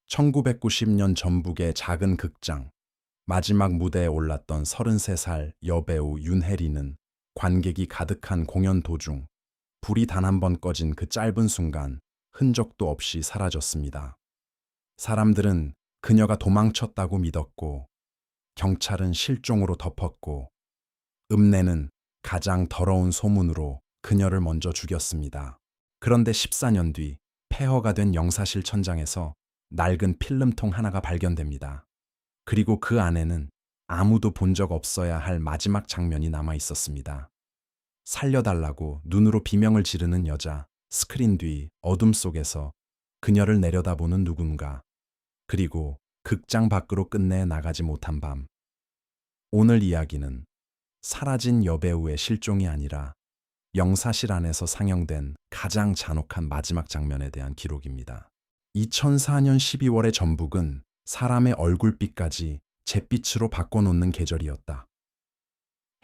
1990년 전북의 작은 극장, 마지막 무대에 올랐던 33살 여배우 윤혜리는 관객이 가득한 공연 도중 불이 단 한 번 꺼진 그 짧은 순간 흔적도 없이 사라졌습니다. 사람들은 그녀가 도망쳤다고 믿었고, 경찰은 실종으로 덮었고, 읍내는 가장 더러운 소문으로 그녀를 먼저 죽였습니다. 그런데 14년 뒤 폐허가 된 영사실 천장에서 낡은 필름통 하나가 발견됩니다. 그리고 그 안에는 아무도 본 적 없어야 할 마지막 장면이 남아 있었습니다. 살려달라고 눈으로 비명을 지르는 여자, 스크린 뒤 어둠 속에서 그녀를 내려다보는 누군가, 그리고 극장 밖으로 끝내 나가지 못한 밤. 오늘 이야기는 사라진 여배우의 실종이 아니라 영사실 안에서 상영된 가장 잔혹한 마지막 장면에 대한 기록입니다. 2004년 12월의 전북은 사람의 얼굴빛까지 잿빛으로 바꿔놓는 계절이었다.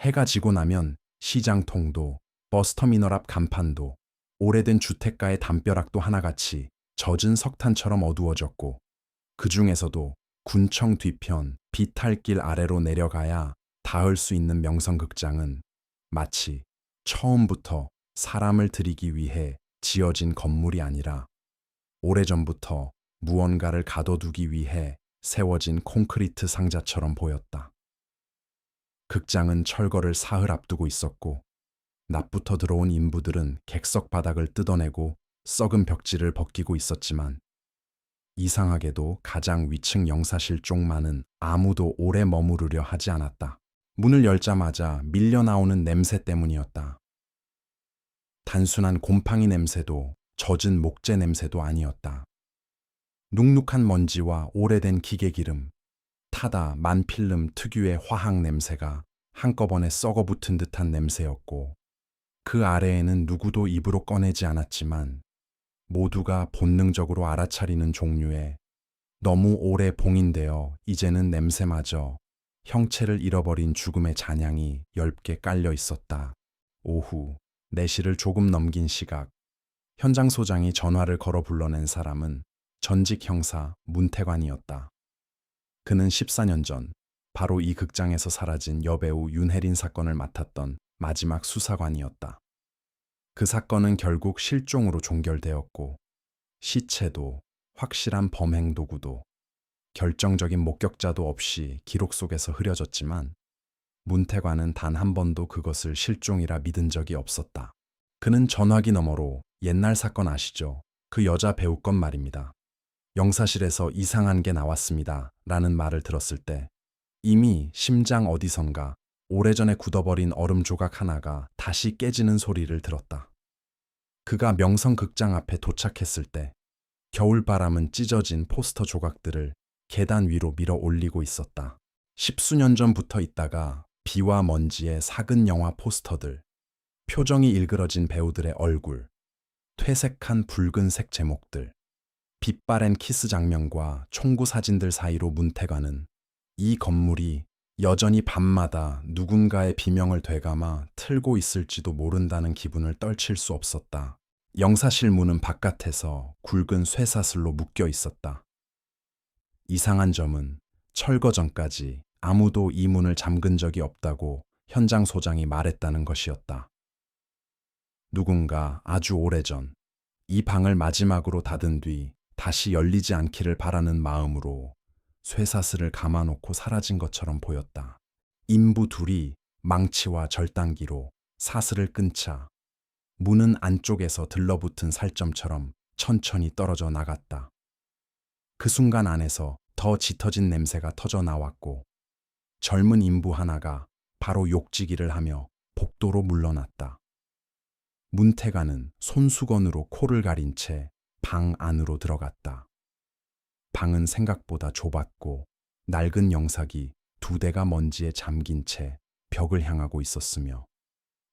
해가 지고 나면 시장통도, 버스터미널 앞 간판도, 오래된 주택가의 담벼락도 하나같이 젖은 석탄처럼 어두워졌고, 그 중에서도 군청 뒤편 비탈길 아래로 내려가야 닿을 수 있는 명성극장은 마치 처음부터 사람을 들이기 위해 지어진 건물이 아니라 오래전부터 무언가를 가둬두기 위해 세워진 콘크리트 상자처럼 보였다. 극장은 철거를 사흘 앞두고 있었고, 낮부터 들어온 인부들은 객석 바닥을 뜯어내고 썩은 벽지를 벗기고 있었지만, 이상하게도 가장 위층 영사실 쪽만은 아무도 오래 머무르려 하지 않았다. 문을 열자마자 밀려 나오는 냄새 때문이었다. 단순한 곰팡이 냄새도 젖은 목재 냄새도 아니었다. 눅눅한 먼지와 오래된 기계 기름, 타다 만필름 특유의 화학 냄새가 한꺼번에 썩어붙은 듯한 냄새였고, 그 아래에는 누구도 입으로 꺼내지 않았지만 모두가 본능적으로 알아차리는 종류의, 너무 오래 봉인되어 이제는 냄새마저 형체를 잃어버린 죽음의 잔향이 엷게 깔려 있었다. 오후 4시를 조금 넘긴 시각, 현장 소장이 전화를 걸어 불러낸 사람은 전직 형사 문태관이었다. 그는 14년 전 바로 이 극장에서 사라진 여배우 윤혜린 사건을 맡았던 마지막 수사관이었다. 그 사건은 결국 실종으로 종결되었고, 시체도 확실한 범행 도구도 결정적인 목격자도 없이 기록 속에서 흐려졌지만, 문태관은 단 한 번도 그것을 실종이라 믿은 적이 없었다. 그는 전화기 너머로 옛날 사건 아시죠? 그 여자 배우 건 말입니다. 영사실에서 이상한 게 나왔습니다. 라는 말을 들었을 때 이미 심장 어디선가 오래전에 굳어버린 얼음 조각 하나가 다시 깨지는 소리를 들었다. 그가 명성극장 앞에 도착했을 때 겨울바람은 찢어진 포스터 조각들을 계단 위로 밀어 올리고 있었다. 10수년 전부터 있다가 비와 먼지에 삭은 영화 포스터들, 표정이 일그러진 배우들의 얼굴, 퇴색한 붉은색 제목들, 빛바랜 키스 장면과 총구 사진들 사이로 문태관은 이 건물이 여전히 밤마다 누군가의 비명을 되감아 틀고 있을지도 모른다는 기분을 떨칠 수 없었다. 영사실 문은 바깥에서 굵은 쇠사슬로 묶여 있었다. 이상한 점은 철거 전까지 아무도 이 문을 잠근 적이 없다고 현장 소장이 말했다는 것이었다. 누군가 아주 오래전 이 방을 마지막으로 닫은 뒤 다시 열리지 않기를 바라는 마음으로 쇠사슬을 감아놓고 사라진 것처럼 보였다. 인부 둘이 망치와 절단기로 사슬을 끊자 문은 안쪽에서 들러붙은 살점처럼 천천히 떨어져 나갔다. 그 순간 안에서 더 짙어진 냄새가 터져 나왔고, 젊은 인부 하나가 바로 욕지기를 하며 복도로 물러났다. 문태관은 손수건으로 코를 가린 채 방 안으로 들어갔다. 방은 생각보다 좁았고 낡은 영상이 2대가 먼지에 잠긴 채 벽을 향하고 있었으며,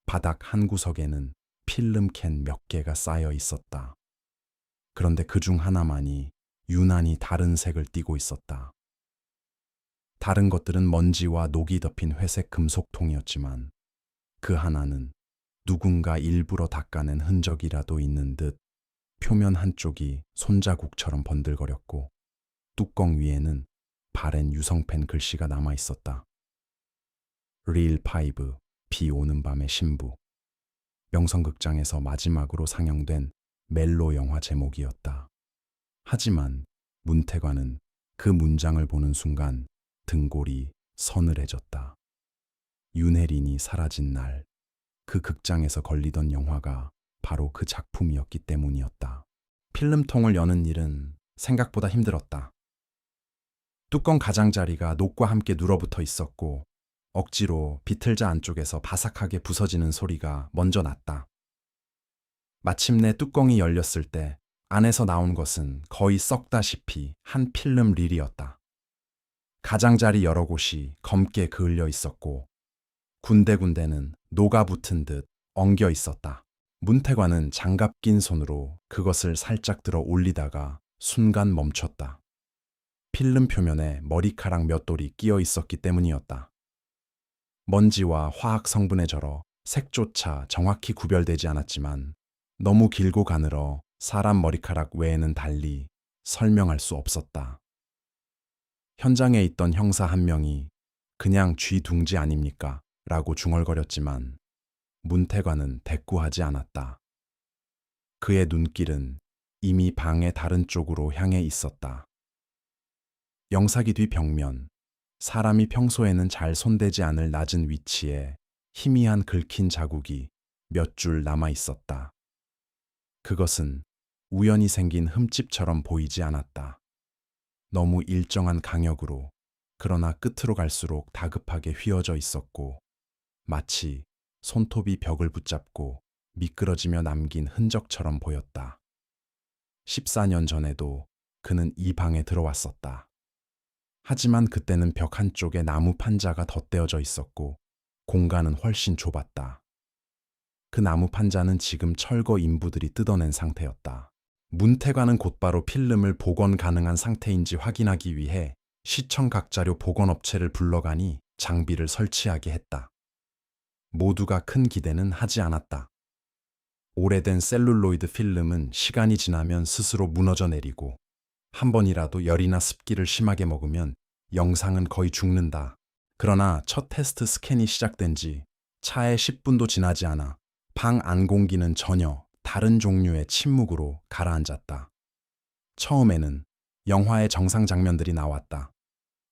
바닥 한 구석에는 필름캔 몇 개가 쌓여 있었다. 그런데 그중 하나만이 유난히 다른 색을 띠고 있었다. 다른 것들은 먼지와 녹이 덮인 회색 금속통이었지만, 그 하나는 누군가 일부러 닦아낸 흔적이라도 있는 듯 표면 한쪽이 손자국처럼 번들거렸고, 뚜껑 위에는 바랜 유성펜 글씨가 남아 있었다. 릴 5, 비 오는 밤의 신부. 명성극장에서 마지막으로 상영된 멜로 영화 제목이었다. 하지만 문태관은 그 문장을 보는 순간 등골이 서늘해졌다. 윤혜린이 사라진 날, 그 극장에서 걸리던 영화가 바로 그 작품이었기 때문이었다. 필름통을 여는 일은 생각보다 힘들었다. 뚜껑 가장자리가 녹과 함께 눌어붙어 있었고 억지로 비틀자 안쪽에서 바삭하게 부서지는 소리가 먼저 났다. 마침내 뚜껑이 열렸을 때 안에서 나온 것은 거의 썩다시피 한 필름 릴이었다. 가장자리 여러 곳이 검게 그을려 있었고 군데군데는 녹아붙은 듯 엉겨 있었다. 문태관은 장갑 낀 손으로 그것을 살짝 들어 올리다가 순간 멈췄다. 필름 표면에 머리카락 몇 돌이 끼어 있었기 때문이었다. 먼지와 화학 성분에 절어 색조차 정확히 구별되지 않았지만 너무 길고 가늘어 사람 머리카락 외에는 달리 설명할 수 없었다. 현장에 있던 형사 한 명이 그냥 쥐둥지 아닙니까? 라고 중얼거렸지만 문태관은 대꾸하지 않았다. 그의 눈길은 이미 방의 다른 쪽으로 향해 있었다. 영사기 뒤 벽면, 사람이 평소에는 잘 손대지 않을 낮은 위치에 희미한 긁힌 자국이 몇 줄 남아 있었다. 그것은 우연히 생긴 흠집처럼 보이지 않았다. 너무 일정한 강역으로, 그러나 끝으로 갈수록 다급하게 휘어져 있었고, 마치 손톱이 벽을 붙잡고 미끄러지며 남긴 흔적처럼 보였다. 14년 전에도 그는 이 방에 들어왔었다. 하지만 그때는 벽 한쪽에 나무 판자가 덧대어져 있었고 공간은 훨씬 좁았다. 그 나무 판자는 지금 철거 인부들이 뜯어낸 상태였다. 문태관은 곧바로 필름을 복원 가능한 상태인지 확인하기 위해 시청 각 자료 복원업체를 불러가니 장비를 설치하게 했다. 모두가 큰 기대는 하지 않았다. 오래된 셀룰로이드 필름은 시간이 지나면 스스로 무너져 내리고 한 번이라도 열이나 습기를 심하게 먹으면 영상은 거의 죽는다. 그러나 첫 테스트 스캔이 시작된 지 차에 10분도 지나지 않아 방 안 공기는 전혀 다른 종류의 침묵으로 가라앉았다. 처음에는 영화의 정상 장면들이 나왔다.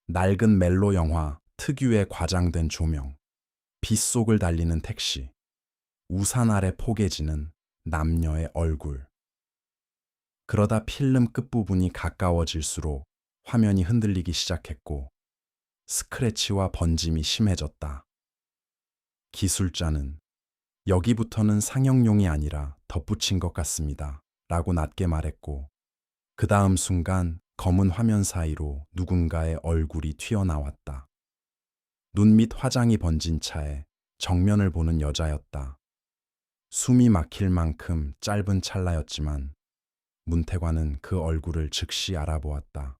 낡은 멜로 영화 특유의 과장된 조명, 빗속을 달리는 택시, 우산 아래 포개지는 남녀의 얼굴. 그러다 필름 끝부분이 가까워질수록 화면이 흔들리기 시작했고 스크래치와 번짐이 심해졌다. 기술자는 여기부터는 상영용이 아니라 덧붙인 것 같습니다. 라고 낮게 말했고 그 다음 순간 검은 화면 사이로 누군가의 얼굴이 튀어나왔다. 눈 밑 화장이 번진 차에 정면을 보는 여자였다. 숨이 막힐 만큼 짧은 찰나였지만 문태관은 그 얼굴을 즉시 알아보았다.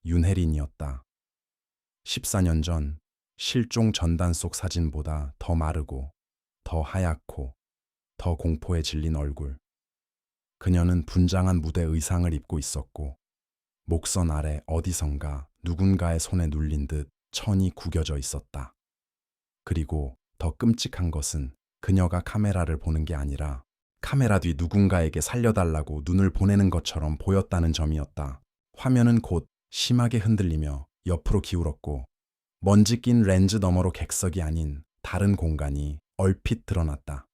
윤혜린이었다. 14년 전 실종 전단 속 사진보다 더 마르고 더 하얗고 더 공포에 질린 얼굴. 그녀는 분장한 무대 의상을 입고 있었고 목선 아래 어디선가 누군가의 손에 눌린 듯 천이 구겨져 있었다. 그리고 더 끔찍한 것은 그녀가 카메라를 보는 게 아니라 카메라 뒤 누군가에게 살려달라고 눈을 보내는 것처럼 보였다는 점이었다. 화면은 곧 심하게 흔들리며 옆으로 기울었고 먼지 낀 렌즈 너머로 객석이 아닌 다른 공간이 얼핏 드러났다.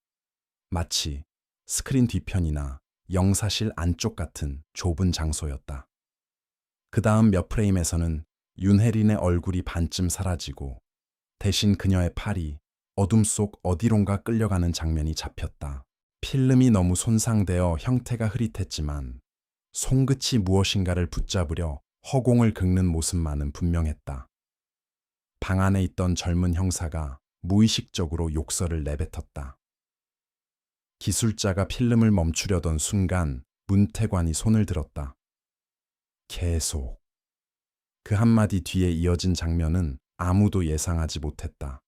마치 스크린 뒤편이나 영사실 안쪽 같은 좁은 장소였다. 그 다음 몇 프레임에서는 윤혜린의 얼굴이 반쯤 사라지고 대신 그녀의 팔이 어둠 속 어디론가 끌려가는 장면이 잡혔다. 필름이 너무 손상되어 형태가 흐릿했지만 손끝이 무엇인가를 붙잡으려 허공을 긁는 모습만은 분명했다. 방 안에 있던 젊은 형사가 무의식적으로 욕설을 내뱉었다. 기술자가 필름을 멈추려던 순간 문태관이 손을 들었다. 계속. 그 한마디 뒤에 이어진 장면은 아무도 예상하지 못했다.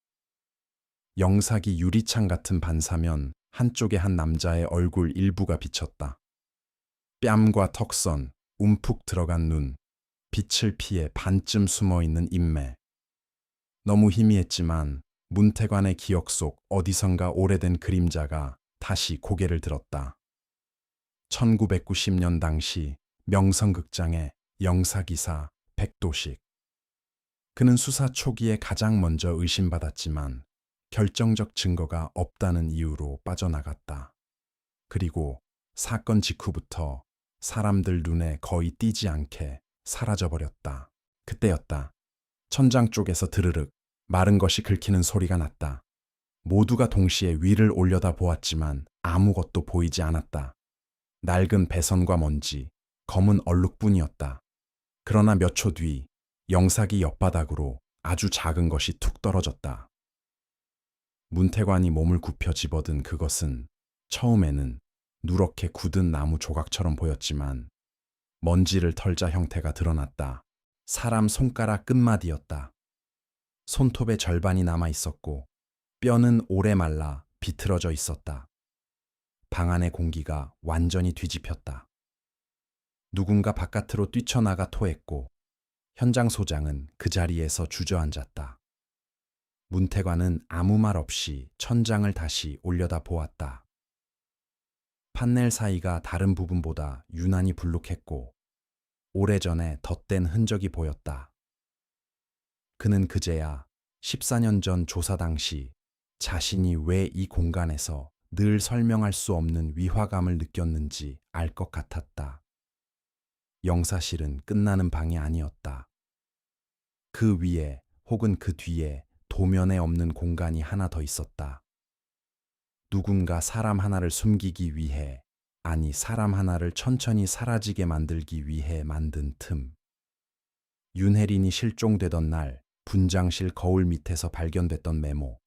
영사기 유리창 같은 반사면 한쪽에 한 남자의 얼굴 일부가 비쳤다. 뺨과 턱선, 움푹 들어간 눈, 빛을 피해 반쯤 숨어있는 인매. 너무 희미했지만 문태관의 기억 속 어디선가 오래된 그림자가 다시 고개를 들었다. 1990년 당시 명성극장의 영사기사 백도식. 그는 수사 초기에 가장 먼저 의심받았지만 결정적 증거가 없다는 이유로 빠져나갔다. 그리고 사건 직후부터 사람들 눈에 거의 띄지 않게 사라져버렸다. 그때였다. 천장 쪽에서 드르륵 마른 것이 긁히는 소리가 났다. 모두가 동시에 위를 올려다 보았지만 아무것도 보이지 않았다. 낡은 배선과 먼지, 검은 얼룩뿐이었다. 그러나 몇 초 뒤 영사기 옆바닥으로 아주 작은 것이 툭 떨어졌다. 문태관이 몸을 굽혀 집어든 그것은 처음에는 누렇게 굳은 나무 조각처럼 보였지만 먼지를 털자 형태가 드러났다. 사람 손가락 끝마디였다. 손톱의 절반이 남아 있었고 뼈는 오래 말라 비틀어져 있었다. 방 안의 공기가 완전히 뒤집혔다. 누군가 바깥으로 뛰쳐나가 토했고 현장 소장은 그 자리에서 주저앉았다. 문태관은 아무 말 없이 천장을 다시 올려다 보았다. 판넬 사이가 다른 부분보다 유난히 불룩했고 오래전에 덧댄 흔적이 보였다. 그는 그제야 14년 전 조사 당시 자신이 왜 이 공간에서 늘 설명할 수 없는 위화감을 느꼈는지 알 것 같았다. 영사실은 끝나는 방이 아니었다. 그 위에 혹은 그 뒤에 도면에 없는 공간이 하나 더 있었다. 누군가 사람 하나를 숨기기 위해, 아니 사람 하나를 천천히 사라지게 만들기 위해 만든 틈. 윤혜린이 실종되던 날 분장실 거울 밑에서 발견됐던 메모.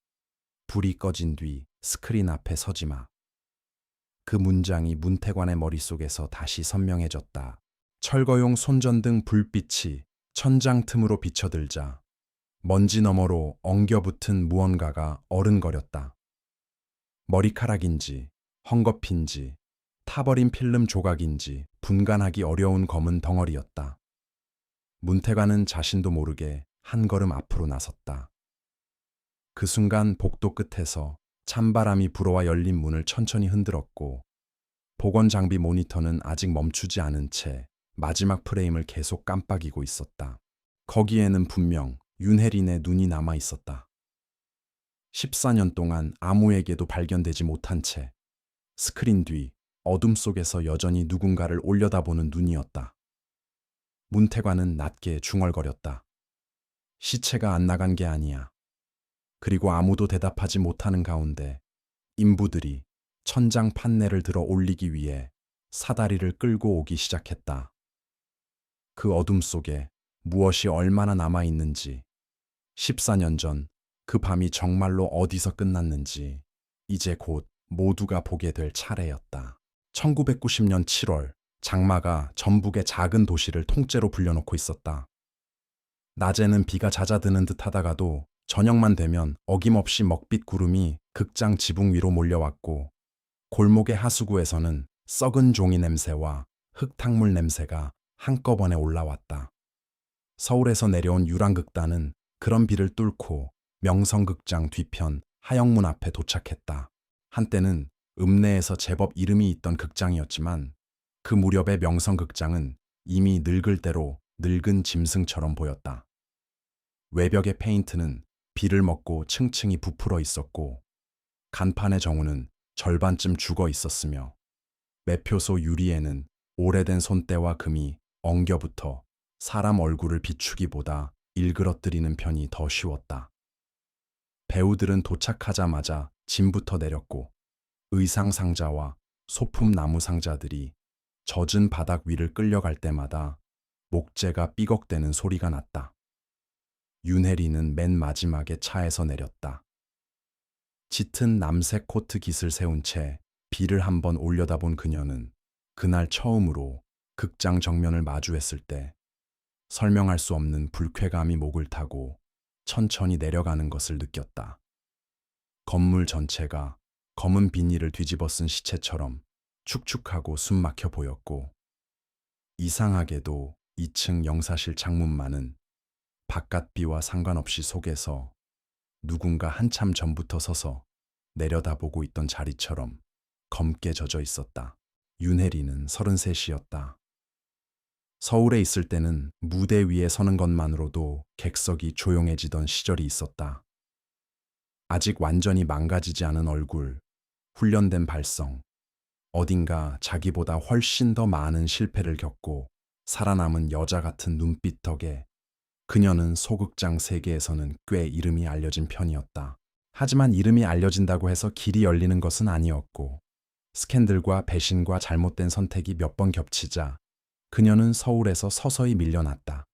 불이 꺼진 뒤 스크린 앞에 서지 마. 그 문장이 문태관의 머릿속에서 다시 선명해졌다. 철거용 손전등 불빛이 천장 틈으로 비쳐들자 먼지 너머로 엉겨붙은 무언가가 어른거렸다. 머리카락인지 헝겊인지 타버린 필름 조각인지 분간하기 어려운 검은 덩어리였다. 문태관은 자신도 모르게 한 걸음 앞으로 나섰다. 그 순간 복도 끝에서 찬바람이 불어와 열린 문을 천천히 흔들었고 보건 장비 모니터는 아직 멈추지 않은 채 마지막 프레임을 계속 깜빡이고 있었다. 거기에는 분명 윤혜린의 눈이 남아 있었다. 14년 동안 아무에게도 발견되지 못한 채 스크린 뒤 어둠 속에서 여전히 누군가를 올려다보는 눈이었다. 문태관은 낮게 중얼거렸다. 시체가 안 나간 게 아니야. 그리고 아무도 대답하지 못하는 가운데 인부들이 천장 판넬을 들어 올리기 위해 사다리를 끌고 오기 시작했다. 그 어둠 속에 무엇이 얼마나 남아 있는지, 14년 전 그 밤이 정말로 어디서 끝났는지 이제 곧 모두가 보게 될 차례였다. 1990년 7월 장마가 전북의 작은 도시를 통째로 불려놓고 있었다. 낮에는 비가 잦아드는 듯 하다가도 저녁만 되면 어김없이 먹빛 구름이 극장 지붕 위로 몰려왔고 골목의 하수구에서는 썩은 종이 냄새와 흙탕물 냄새가 한꺼번에 올라왔다. 서울에서 내려온 유랑극단은 그런 비를 뚫고 명성극장 뒤편 하영문 앞에 도착했다. 한때는 읍내에서 제법 이름이 있던 극장이었지만 그 무렵의 명성극장은 이미 늙을 대로 늙은 짐승처럼 보였다. 외벽의 페인트는 비를 먹고 층층이 부풀어 있었고 간판의 정우는 절반쯤 죽어 있었으며 매표소 유리에는 오래된 손때와 금이 엉겨붙어 사람 얼굴을 비추기보다 일그러뜨리는 편이 더 쉬웠다. 배우들은 도착하자마자 짐부터 내렸고 의상 상자와 소품 나무 상자들이 젖은 바닥 위를 끌려갈 때마다 목재가 삐걱대는 소리가 났다. 윤혜리는 맨 마지막에 차에서 내렸다. 짙은 남색 코트 깃을 세운 채 비를 한번 올려다본 그녀는 그날 처음으로 극장 정면을 마주했을 때 설명할 수 없는 불쾌감이 목을 타고 천천히 내려가는 것을 느꼈다. 건물 전체가 검은 비닐을 뒤집어 쓴 시체처럼 축축하고 숨막혀 보였고 이상하게도 2층 영사실 창문만은 바깥비와 상관없이 속에서 누군가 한참 전부터 서서 내려다보고 있던 자리처럼 검게 젖어 있었다. 윤혜리는 33이었다. 서울에 있을 때는 무대 위에 서는 것만으로도 객석이 조용해지던 시절이 있었다. 아직 완전히 망가지지 않은 얼굴, 훈련된 발성, 어딘가 자기보다 훨씬 더 많은 실패를 겪고 살아남은 여자 같은 눈빛 덕에 그녀는 소극장 세계에서는 꽤 이름이 알려진 편이었다. 하지만 이름이 알려진다고 해서 길이 열리는 것은 아니었고, 스캔들과 배신과 잘못된 선택이 몇 번 겹치자 그녀는 서울에서 서서히 밀려났다.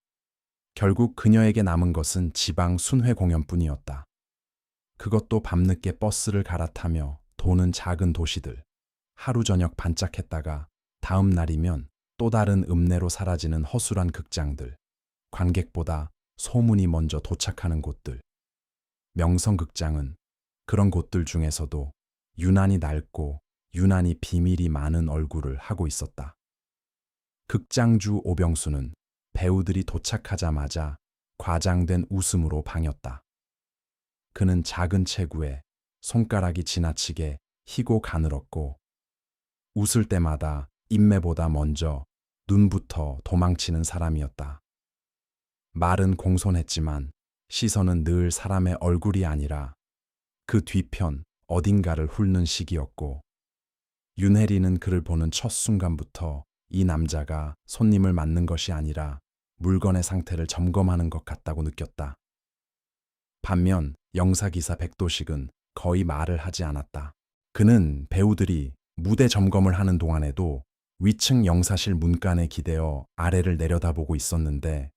결국 그녀에게 남은 것은 지방 순회 공연뿐이었다. 그것도 밤늦게 버스를 갈아타며 도는 작은 도시들, 하루 저녁 반짝했다가 다음 날이면 또 다른 읍내로 사라지는 허술한 극장들, 관객보다 소문이 먼저 도착하는 곳들. 명성극장은 그런 곳들 중에서도 유난히 낡고 유난히 비밀이 많은 얼굴을 하고 있었다. 극장주 오병수는 배우들이 도착하자마자 과장된 웃음으로 방였다. 그는 작은 체구에 손가락이 지나치게 희고 가늘었고 웃을 때마다 인매보다 먼저 눈부터 도망치는 사람이었다. 말은 공손했지만 시선은 늘 사람의 얼굴이 아니라 그 뒤편 어딘가를 훑는 시기였고 윤혜리는 그를 보는 첫 순간부터 이 남자가 손님을 맞는 것이 아니라 물건의 상태를 점검하는 것 같다고 느꼈다. 반면 영사기사 백도식은 거의 말을 하지 않았다. 그는 배우들이 무대 점검을 하는 동안에도 위층 영사실 문간에 기대어 아래를 내려다보고 있었는데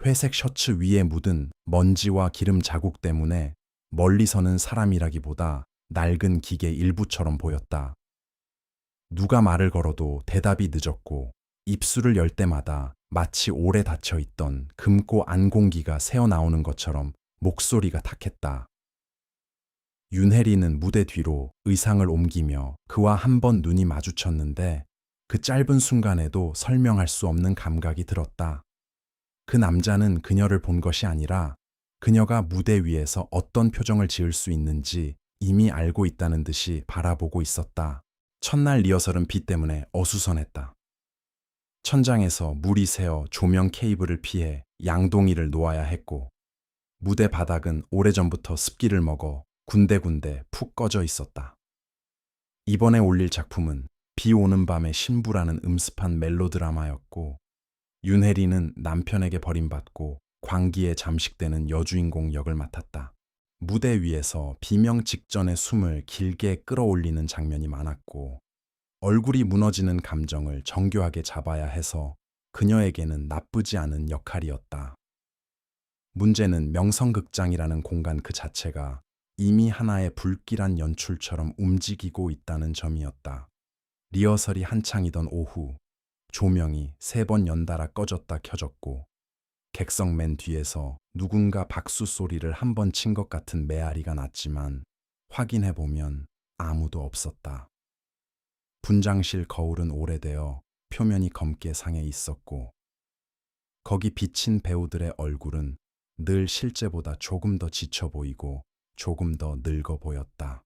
회색 셔츠 위에 묻은 먼지와 기름 자국 때문에 멀리서는 사람이라기보다 낡은 기계 일부처럼 보였다. 누가 말을 걸어도 대답이 늦었고 입술을 열 때마다 마치 오래 닫혀있던 금고 안공기가 새어나오는 것처럼 목소리가 탁했다. 윤혜리는 무대 뒤로 의상을 옮기며 그와 한 번 눈이 마주쳤는데 그 짧은 순간에도 설명할 수 없는 감각이 들었다. 그 남자는 그녀를 본 것이 아니라 그녀가 무대 위에서 어떤 표정을 지을 수 있는지 이미 알고 있다는 듯이 바라보고 있었다. 첫날 리허설은 비 때문에 어수선했다. 천장에서 물이 새어 조명 케이블을 피해 양동이를 놓아야 했고 무대 바닥은 오래전부터 습기를 먹어 군데군데 푹 꺼져 있었다. 이번에 올릴 작품은 비 오는 밤의 신부라는 음습한 멜로드라마였고 윤혜리는 남편에게 버림받고 광기에 잠식되는 여주인공 역을 맡았다. 무대 위에서 비명 직전의 숨을 길게 끌어올리는 장면이 많았고 얼굴이 무너지는 감정을 정교하게 잡아야 해서 그녀에게는 나쁘지 않은 역할이었다. 문제는 명성극장이라는 공간 그 자체가 이미 하나의 불길한 연출처럼 움직이고 있다는 점이었다. 리허설이 한창이던 오후, 조명이 3번 연달아 꺼졌다 켜졌고 객석 맨 뒤에서 누군가 박수 소리를 한 번 친 것 같은 메아리가 났지만 확인해보면 아무도 없었다. 분장실 거울은 오래되어 표면이 검게 상해 있었고 거기 비친 배우들의 얼굴은 늘 실제보다 조금 더 지쳐 보이고 조금 더 늙어 보였다.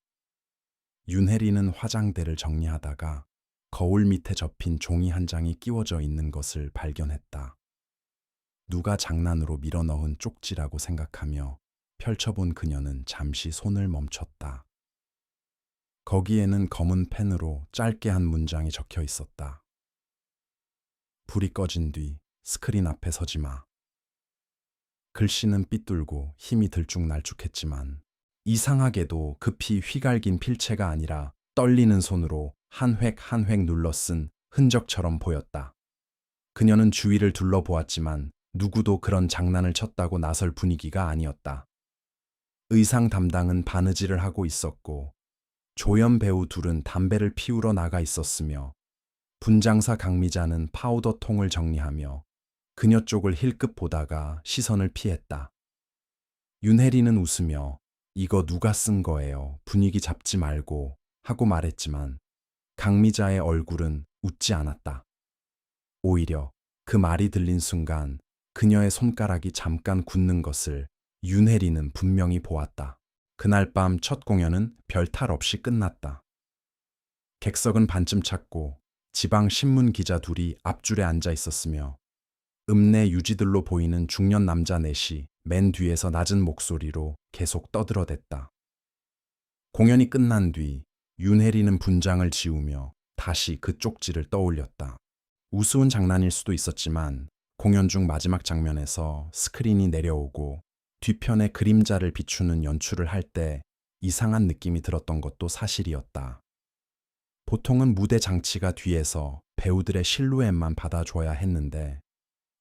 윤혜리는 화장대를 정리하다가 거울 밑에 접힌 종이 한 장이 끼워져 있는 것을 발견했다. 누가 장난으로 밀어넣은 쪽지라고 생각하며 펼쳐본 그녀는 잠시 손을 멈췄다. 거기에는 검은 펜으로 짧게 한 문장이 적혀 있었다. 불이 꺼진 뒤 스크린 앞에 서지 마. 글씨는 삐뚤고 힘이 들쭉날쭉했지만 이상하게도 급히 휘갈긴 필체가 아니라 떨리는 손으로 한 획 한 획 눌러 쓴 흔적처럼 보였다. 그녀는 주위를 둘러보았지만 누구도 그런 장난을 쳤다고 나설 분위기가 아니었다. 의상 담당은 바느질을 하고 있었고 조연 배우 둘은 담배를 피우러 나가 있었으며 분장사 강미자는 파우더 통을 정리하며 그녀 쪽을 힐끗 보다가 시선을 피했다. 윤혜리는 웃으며 이거 누가 쓴 거예요. 분위기 잡지 말고 하고 말했지만 강미자의 얼굴은 웃지 않았다. 오히려 그 말이 들린 순간 그녀의 손가락이 잠깐 굳는 것을 윤혜리는 분명히 보았다. 그날 밤 첫 공연은 별탈 없이 끝났다. 객석은 반쯤 찼고 지방 신문 기자 둘이 앞줄에 앉아 있었으며 읍내 유지들로 보이는 중년 남자 넷이 맨 뒤에서 낮은 목소리로 계속 떠들어댔다. 공연이 끝난 뒤 윤혜리는 분장을 지우며 다시 그 쪽지를 떠올렸다. 우스운 장난일 수도 있었지만 공연 중 마지막 장면에서 스크린이 내려오고 뒤편에 그림자를 비추는 연출을 할 때 이상한 느낌이 들었던 것도 사실이었다. 보통은 무대 장치가 뒤에서 배우들의 실루엣만 받아줘야 했는데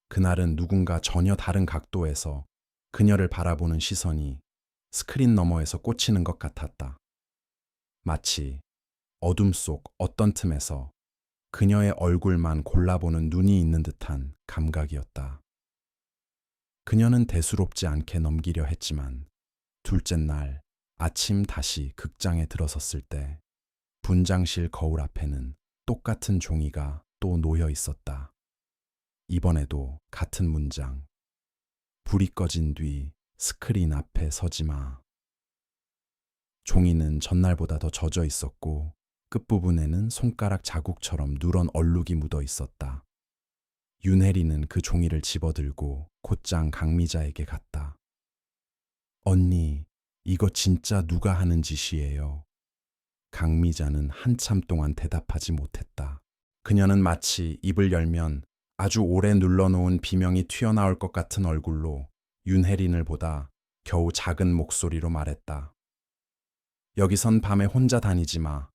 그날은 누군가 전혀 다른 각도에서 그녀를 바라보는 시선이 스크린 너머에서 꽂히는 것 같았다. 마치 어둠 속 어떤 틈에서 그녀의 얼굴만 골라보는 눈이 있는 듯한 감각이었다. 그녀는 대수롭지 않게 넘기려 했지만 둘째 날 아침 다시 극장에 들어섰을 때 분장실 거울 앞에는 똑같은 종이가 또 놓여 있었다. 이번에도 같은 문장. 불이 꺼진 뒤 스크린 앞에 서지 마. 종이는 전날보다 더 젖어 있었고 끝부분에는 손가락 자국처럼 누런 얼룩이 묻어 있었다. 윤혜리는 그 종이를 집어들고 곧장 강미자에게 갔다. 언니, 이거 진짜 누가 하는 짓이에요? 강미자는 한참 동안 대답하지 못했다. 그녀는 마치 입을 열면 아주 오래 눌러놓은 비명이 튀어나올 것 같은 얼굴로 윤혜린을 보다 겨우 작은 목소리로 말했다. 여기선 밤에 혼자 다니지 마.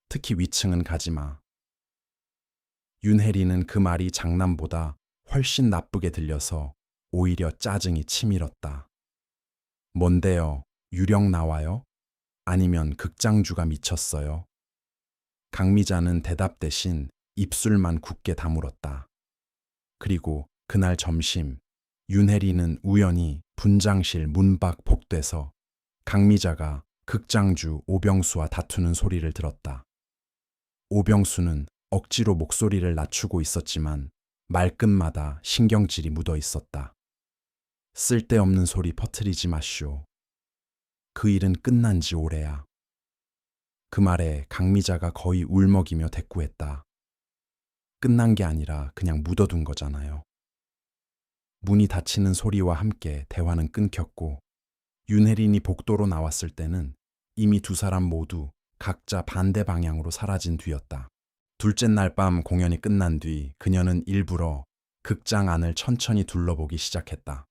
특히 위층은 가지 마. 윤혜리는 그 말이 장난보다 훨씬 나쁘게 들려서 오히려 짜증이 치밀었다. 뭔데요? 유령 나와요? 아니면 극장주가 미쳤어요? 강미자는 대답 대신 입술만 굳게 다물었다. 그리고 그날 점심, 윤혜리는 우연히 분장실 문 밖 복도에서 강미자가 극장주 오병수와 다투는 소리를 들었다. 오병수는 억지로 목소리를 낮추고 있었지만 말끝마다 신경질이 묻어 있었다. 쓸데없는 소리 퍼뜨리지 마쇼. 그 일은 끝난 지 오래야. 그 말에 강미자가 거의 울먹이며 대꾸했다. 끝난 게 아니라 그냥 묻어둔 거잖아요. 문이 닫히는 소리와 함께 대화는 끊겼고 윤혜린이 복도로 나왔을 때는 이미 두 사람 모두 각자 반대 방향으로 사라진 뒤였다. 둘째 날 밤 공연이 끝난 뒤 그녀는 일부러 극장 안을 천천히 둘러보기 시작했다.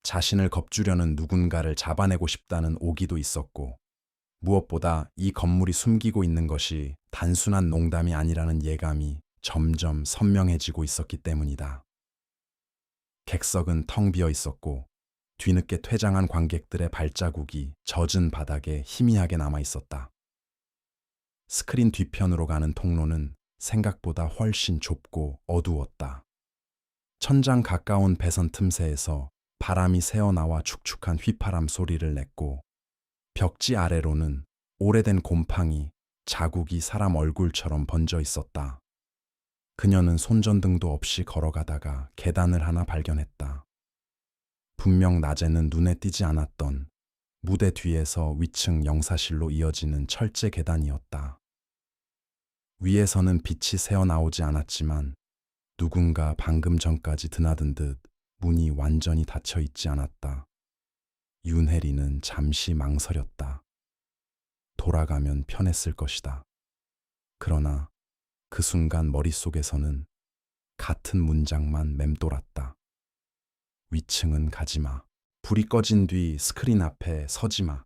자신을 겁주려는 누군가를 잡아내고 싶다는 오기도 있었고 무엇보다 이 건물이 숨기고 있는 것이 단순한 농담이 아니라는 예감이 점점 선명해지고 있었기 때문이다. 객석은 텅 비어 있었고 뒤늦게 퇴장한 관객들의 발자국이 젖은 바닥에 희미하게 남아 있었다. 스크린 뒤편으로 가는 통로는 생각보다 훨씬 좁고 어두웠다. 천장 가까운 배선 틈새에서 바람이 새어나와 축축한 휘파람 소리를 냈고 벽지 아래로는 오래된 곰팡이, 자국이 사람 얼굴처럼 번져 있었다. 그녀는 손전등도 없이 걸어가다가 계단을 하나 발견했다. 분명 낮에는 눈에 띄지 않았던 무대 뒤에서 위층 영사실로 이어지는 철제 계단이었다. 위에서는 빛이 새어나오지 않았지만 누군가 방금 전까지 드나든 듯 문이 완전히 닫혀 있지 않았다. 윤혜리는 잠시 망설였다. 돌아가면 편했을 것이다. 그러나 그 순간 머릿속에서는 같은 문장만 맴돌았다. 위층은 가지 마. 불이 꺼진 뒤 스크린 앞에 서지 마.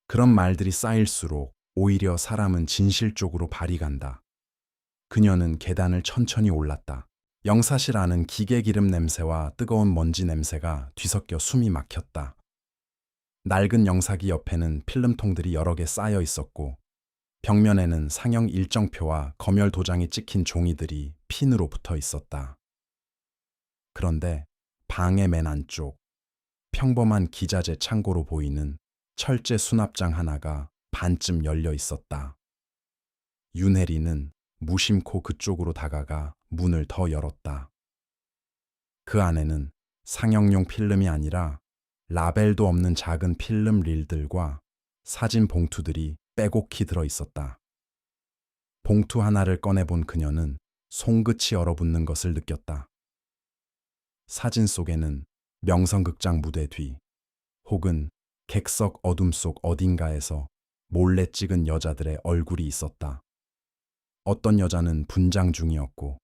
그런 말들이 쌓일수록 오히려 사람은 진실 쪽으로 발이 간다. 그녀는 계단을 천천히 올랐다. 영사실 안은 기계 기름 냄새와 뜨거운 먼지 냄새가 뒤섞여 숨이 막혔다. 낡은 영사기 옆에는 필름통들이 여러 개 쌓여 있었고 벽면에는 상영 일정표와 검열 도장이 찍힌 종이들이 핀으로 붙어 있었다. 그런데 방의 맨 안쪽 평범한 기자재 창고로 보이는 철제 수납장 하나가 반쯤 열려 있었다. 윤혜리는 무심코 그쪽으로 다가가 문을 더 열었다. 그 안에는 상영용 필름이 아니라 라벨도 없는 작은 필름 릴들과 사진 봉투들이 빼곡히 들어 있었다. 봉투 하나를 꺼내본 그녀는 손끝이 얼어붙는 것을 느꼈다. 사진 속에는 명성극장 무대 뒤 혹은 객석 어둠 속 어딘가에서 몰래 찍은 여자들의 얼굴이 있었다. 어떤 여자는 분장 중이었고,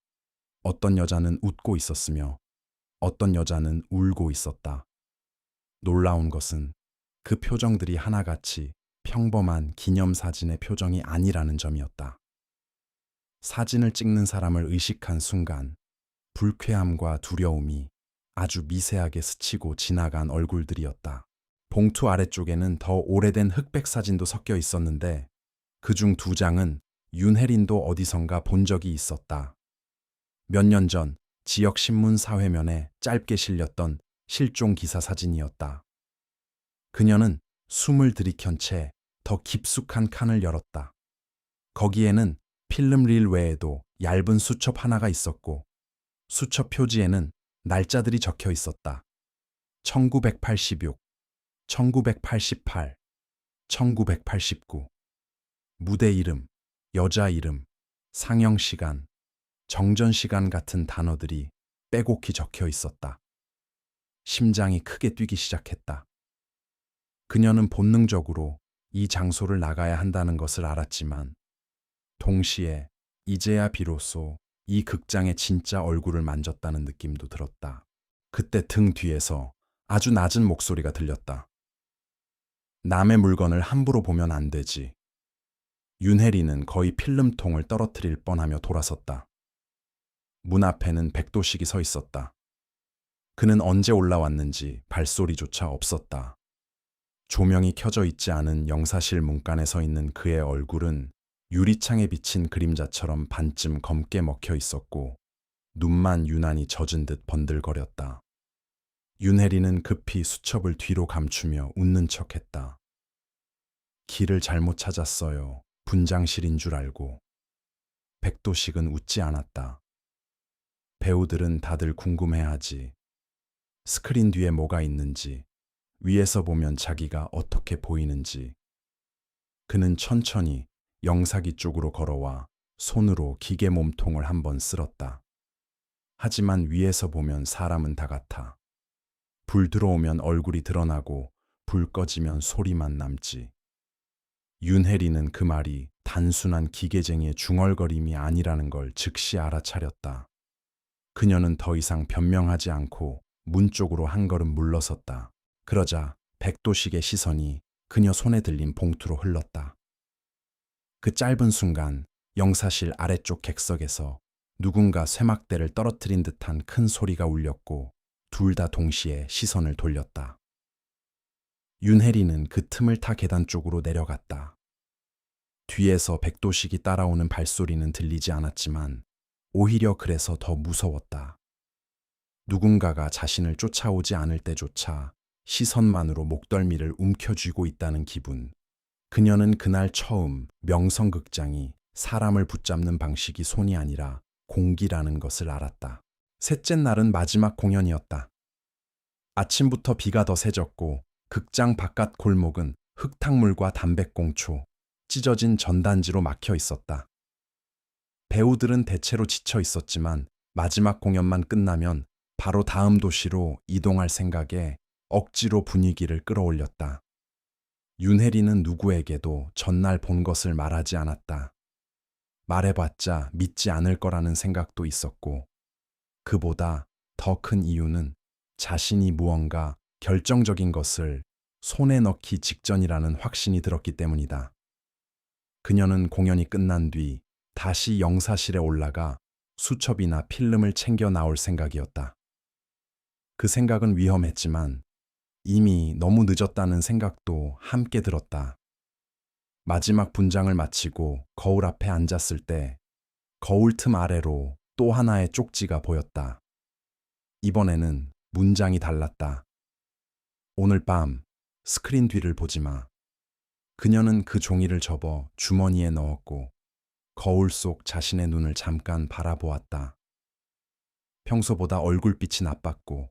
어떤 여자는 웃고 있었으며, 어떤 여자는 울고 있었다. 놀라운 것은 그 표정들이 하나같이 평범한 기념사진의 표정이 아니라는 점이었다. 사진을 찍는 사람을 의식한 순간 불쾌함과 두려움이 아주 미세하게 스치고 지나간 얼굴들이었다. 봉투 아래쪽에는 더 오래된 흑백 사진도 섞여 있었는데 그중 2장은 윤혜린도 어디선가 본 적이 있었다. 몇 년 전 지역 신문 사회면에 짧게 실렸던 실종 기사 사진이었다. 그녀는 숨을 들이켠 채 더 깊숙한 칸을 열었다. 거기에는 필름릴 외에도 얇은 수첩 하나가 있었고 수첩 표지에는 날짜들이 적혀 있었다. 1986, 1988, 1989. 무대 이름, 여자 이름, 상영 시간, 정전 시간 같은 단어들이 빼곡히 적혀 있었다. 심장이 크게 뛰기 시작했다. 그녀는 본능적으로 이 장소를 나가야 한다는 것을 알았지만 동시에 이제야 비로소 이 극장의 진짜 얼굴을 만졌다는 느낌도 들었다. 그때 등 뒤에서 아주 낮은 목소리가 들렸다. 남의 물건을 함부로 보면 안 되지. 윤혜리는 거의 필름통을 떨어뜨릴 뻔하며 돌아섰다. 문 앞에는 백도식이 서 있었다. 그는 언제 올라왔는지 발소리조차 없었다. 조명이 켜져 있지 않은 영사실 문간에 서 있는 그의 얼굴은 유리창에 비친 그림자처럼 반쯤 검게 먹혀 있었고 눈만 유난히 젖은 듯 번들거렸다. 윤혜리는 급히 수첩을 뒤로 감추며 웃는 척했다. 길을 잘못 찾았어요. 분장실인 줄 알고. 백도식은 웃지 않았다. 배우들은 다들 궁금해하지. 스크린 뒤에 뭐가 있는지, 위에서 보면 자기가 어떻게 보이는지. 그는 천천히 영사기 쪽으로 걸어와 손으로 기계 몸통을 한번 쓸었다. 하지만 위에서 보면 사람은 다 같아. 불 들어오면 얼굴이 드러나고 불 꺼지면 소리만 남지. 윤혜리는 그 말이 단순한 기계쟁이의 중얼거림이 아니라는 걸 즉시 알아차렸다. 그녀는 더 이상 변명하지 않고 문 쪽으로 한 걸음 물러섰다. 그러자 백도식의 시선이 그녀 손에 들린 봉투로 흘렀다. 그 짧은 순간 영사실 아래쪽 객석에서 누군가 쇠막대를 떨어뜨린 듯한 큰 소리가 울렸고 둘 다 동시에 시선을 돌렸다. 윤혜리는 그 틈을 타 계단 쪽으로 내려갔다. 뒤에서 백도식이 따라오는 발소리는 들리지 않았지만 오히려 그래서 더 무서웠다. 누군가가 자신을 쫓아오지 않을 때조차 시선만으로 목덜미를 움켜쥐고 있다는 기분. 그녀는 그날 처음 명성극장이 사람을 붙잡는 방식이 손이 아니라 공기라는 것을 알았다. 셋째 날은 마지막 공연이었다. 아침부터 비가 더 세졌고 극장 바깥 골목은 흙탕물과 담배꽁초, 찢어진 전단지로 막혀 있었다. 배우들은 대체로 지쳐 있었지만 마지막 공연만 끝나면 바로 다음 도시로 이동할 생각에 억지로 분위기를 끌어올렸다. 윤혜리는 누구에게도 전날 본 것을 말하지 않았다. 말해봤자 믿지 않을 거라는 생각도 있었고 그보다 더 큰 이유는 자신이 무언가 결정적인 것을 손에 넣기 직전이라는 확신이 들었기 때문이다. 그녀는 공연이 끝난 뒤 다시 영사실에 올라가 수첩이나 필름을 챙겨 나올 생각이었다. 그 생각은 위험했지만 이미 너무 늦었다는 생각도 함께 들었다. 마지막 분장을 마치고 거울 앞에 앉았을 때 거울 틈 아래로 또 하나의 쪽지가 보였다. 이번에는 문장이 달랐다. 오늘 밤 스크린 뒤를 보지 마. 그녀는 그 종이를 접어 주머니에 넣었고 거울 속 자신의 눈을 잠깐 바라보았다. 평소보다 얼굴빛이 나빴고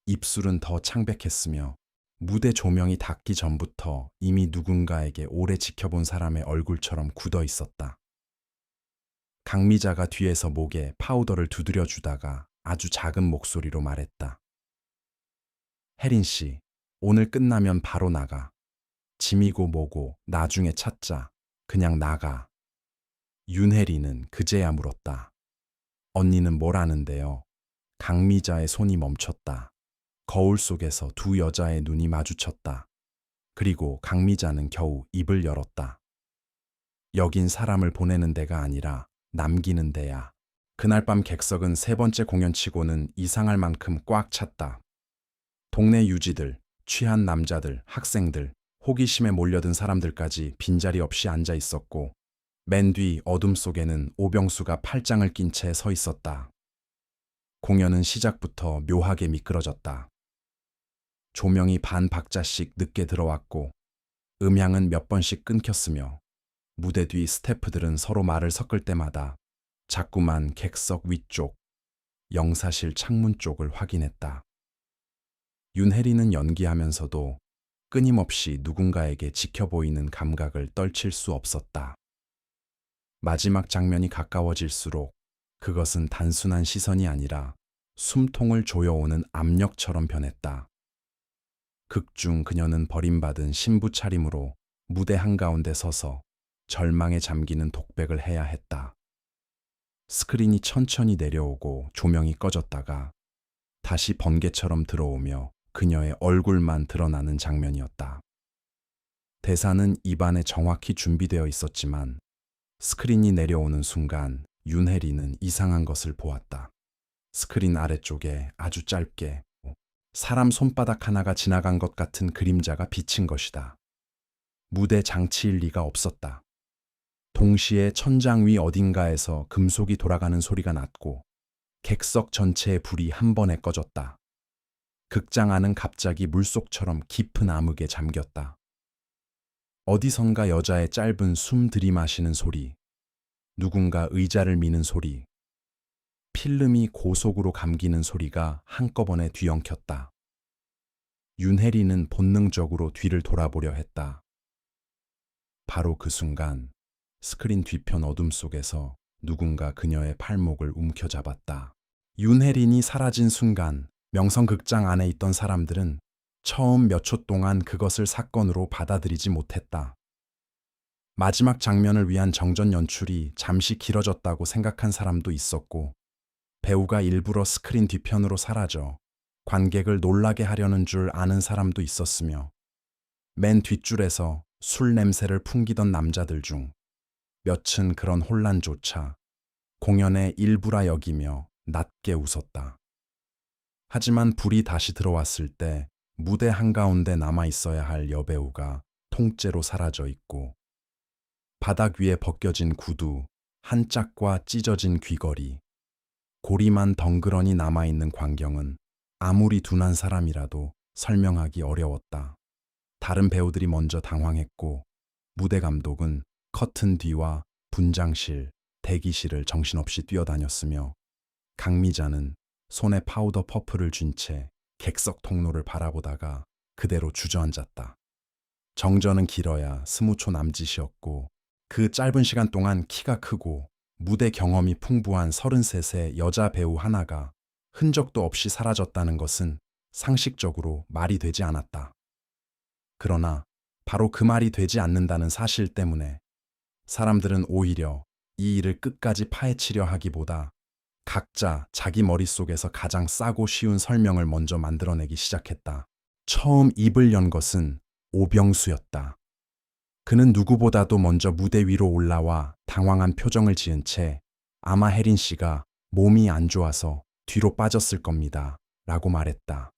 입술은 더 창백했으며 무대 조명이 닿기 전부터 이미 누군가에게 오래 지켜본 사람의 얼굴처럼 굳어 있었다. 강미자가 뒤에서 목에 파우더를 두드려 주다가 아주 작은 목소리로 말했다. 혜린 씨, 오늘 끝나면 바로 나가. 짐이고 뭐고 나중에 찾자. 그냥 나가. 윤혜리는 그제야 물었다. 언니는 뭘 아는데요? 강미자의 손이 멈췄다. 거울 속에서 두 여자의 눈이 마주쳤다. 그리고 강미자는 겨우 입을 열었다. 여긴 사람을 보내는 데가 아니라 남기는 데야. 그날 밤 객석은 세 번째 공연치고는 이상할 만큼 꽉 찼다. 동네 유지들, 취한 남자들, 학생들, 호기심에 몰려든 사람들까지 빈자리 없이 앉아 있었고 맨 뒤 어둠 속에는 오병수가 팔짱을 낀 채 서 있었다. 공연은 시작부터 묘하게 미끄러졌다. 조명이 반 박자씩 늦게 들어왔고 음향은 몇 번씩 끊겼으며 무대 뒤 스태프들은 서로 말을 섞을 때마다 자꾸만 객석 위쪽, 영사실 창문 쪽을 확인했다. 윤혜리는 연기하면서도 끊임없이 누군가에게 지켜보이는 감각을 떨칠 수 없었다. 마지막 장면이 가까워질수록 그것은 단순한 시선이 아니라 숨통을 조여오는 압력처럼 변했다. 극중 그녀는 버림받은 신부 차림으로 무대 한가운데 서서 절망에 잠기는 독백을 해야 했다. 스크린이 천천히 내려오고 조명이 꺼졌다가 다시 번개처럼 들어오며 그녀의 얼굴만 드러나는 장면이었다. 대사는 입안에 정확히 준비되어 있었지만 스크린이 내려오는 순간 윤혜리는 이상한 것을 보았다. 스크린 아래쪽에 아주 짧게 사람 손바닥 하나가 지나간 것 같은 그림자가 비친 것이다. 무대 장치일 리가 없었다. 동시에 천장 위 어딘가에서 금속이 돌아가는 소리가 났고 객석 전체의 불이 한 번에 꺼졌다. 극장 안은 갑자기 물속처럼 깊은 암흑에 잠겼다. 어디선가 여자의 짧은 숨 들이마시는 소리, 누군가 의자를 미는 소리, 필름이 고속으로 감기는 소리가 한꺼번에 뒤엉켰다. 윤혜리는 본능적으로 뒤를 돌아보려 했다. 바로 그 순간 스크린 뒤편 어둠 속에서 누군가 그녀의 팔목을 움켜잡았다. 윤혜린이 사라진 순간 명성극장 안에 있던 사람들은 처음 몇 초 동안 그것을 사건으로 받아들이지 못했다. 마지막 장면을 위한 정전 연출이 잠시 길어졌다고 생각한 사람도 있었고 배우가 일부러 스크린 뒤편으로 사라져 관객을 놀라게 하려는 줄 아는 사람도 있었으며 맨 뒷줄에서 술 냄새를 풍기던 남자들 중 몇은 그런 혼란조차 공연의 일부라 여기며 낮게 웃었다. 하지만 불이 다시 들어왔을 때 무대 한가운데 남아있어야 할 여배우가 통째로 사라져 있고 바닥 위에 벗겨진 구두, 한 짝과 찢어진 귀걸이, 고리만 덩그러니 남아있는 광경은 아무리 둔한 사람이라도 설명하기 어려웠다. 다른 배우들이 먼저 당황했고 무대 감독은 커튼 뒤와 분장실, 대기실을 정신없이 뛰어다녔으며 강미자는 손에 파우더 퍼프를 쥔 채 객석 통로를 바라보다가 그대로 주저앉았다. 정전은 길어야 20초 남짓이었고 그 짧은 시간 동안 키가 크고 무대 경험이 풍부한 33세 여자 배우 하나가 흔적도 없이 사라졌다는 것은 상식적으로 말이 되지 않았다. 그러나 바로 그 말이 되지 않는다는 사실 때문에 사람들은 오히려 이 일을 끝까지 파헤치려 하기보다 각자 자기 머릿속에서 가장 싸고 쉬운 설명을 먼저 만들어내기 시작했다. 처음 입을 연 것은 오병수였다. 그는 누구보다도 먼저 무대 위로 올라와 당황한 표정을 지은 채 아마 혜린 씨가 몸이 안 좋아서 뒤로 빠졌을 겁니다. 라고 말했다.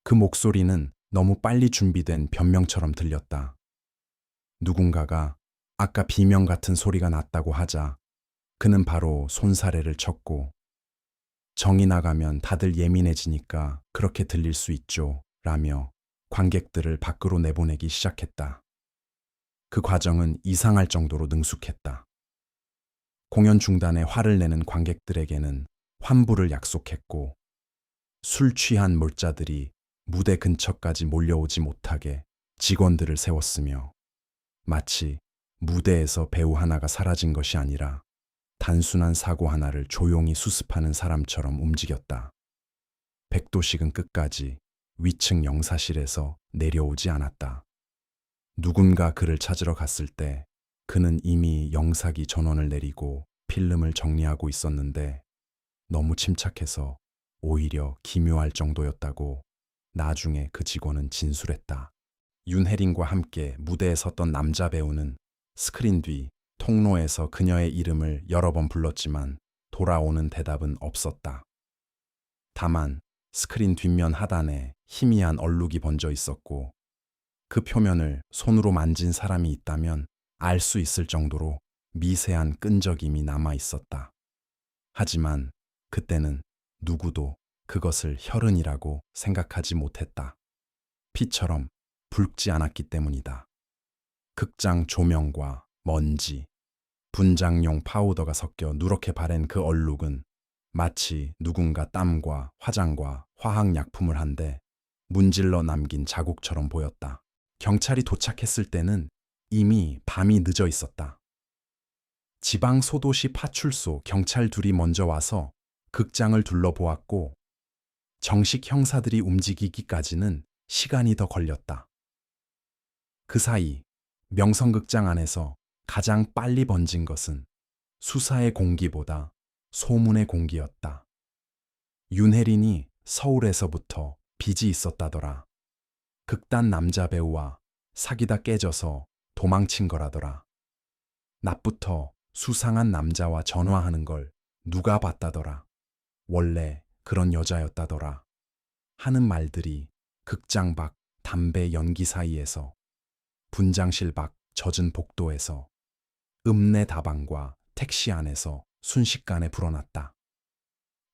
그 목소리는 너무 빨리 준비된 변명처럼 들렸다. 누군가가 아까 비명 같은 소리가 났다고 하자 그는 바로 손사래를 쳤고 정이 나가면 다들 예민해지니까 그렇게 들릴 수 있죠. 라며 관객들을 밖으로 내보내기 시작했다. 그 과정은 이상할 정도로 능숙했다. 공연 중단에 화를 내는 관객들에게는 환불을 약속했고 술 취한 몰자들이 무대 근처까지 몰려오지 못하게 직원들을 세웠으며 마치 무대에서 배우 하나가 사라진 것이 아니라 단순한 사고 하나를 조용히 수습하는 사람처럼 움직였다. 백도식은 끝까지 위층 영사실에서 내려오지 않았다. 누군가 그를 찾으러 갔을 때 그는 이미 영사기 전원을 내리고 필름을 정리하고 있었는데 너무 침착해서 오히려 기묘할 정도였다고 나중에 그 직원은 진술했다. 윤혜린과 함께 무대에 섰던 남자 배우는 스크린 뒤 통로에서 그녀의 이름을 여러 번 불렀지만 돌아오는 대답은 없었다. 다만 스크린 뒷면 하단에 희미한 얼룩이 번져 있었고 그 표면을 손으로 만진 사람이 있다면 알 수 있을 정도로 미세한 끈적임이 남아 있었다. 하지만 그때는 누구도 그것을 혈흔이라고 생각하지 못했다. 피처럼 붉지 않았기 때문이다. 극장 조명과 먼지, 분장용 파우더가 섞여 누렇게 바랜 그 얼룩은 마치 누군가 땀과 화장과 화학약품을 한데 문질러 남긴 자국처럼 보였다. 경찰이 도착했을 때는 이미 밤이 늦어 있었다. 지방 소도시 파출소 경찰 둘이 먼저 와서 극장을 둘러보았고 정식 형사들이 움직이기까지는 시간이 더 걸렸다. 그 사이 명성극장 안에서 가장 빨리 번진 것은 수사의 공기보다 소문의 공기였다. 윤혜린이 서울에서부터 빚이 있었다더라. 극단 남자 배우와 사귀다 깨져서 도망친 거라더라. 낮부터 수상한 남자와 전화하는 걸 누가 봤다더라. 원래 그런 여자였다더라. 하는 말들이 극장 밖 담배 연기 사이에서, 분장실 밖 젖은 복도에서, 읍내 다방과 택시 안에서 순식간에 불어났다.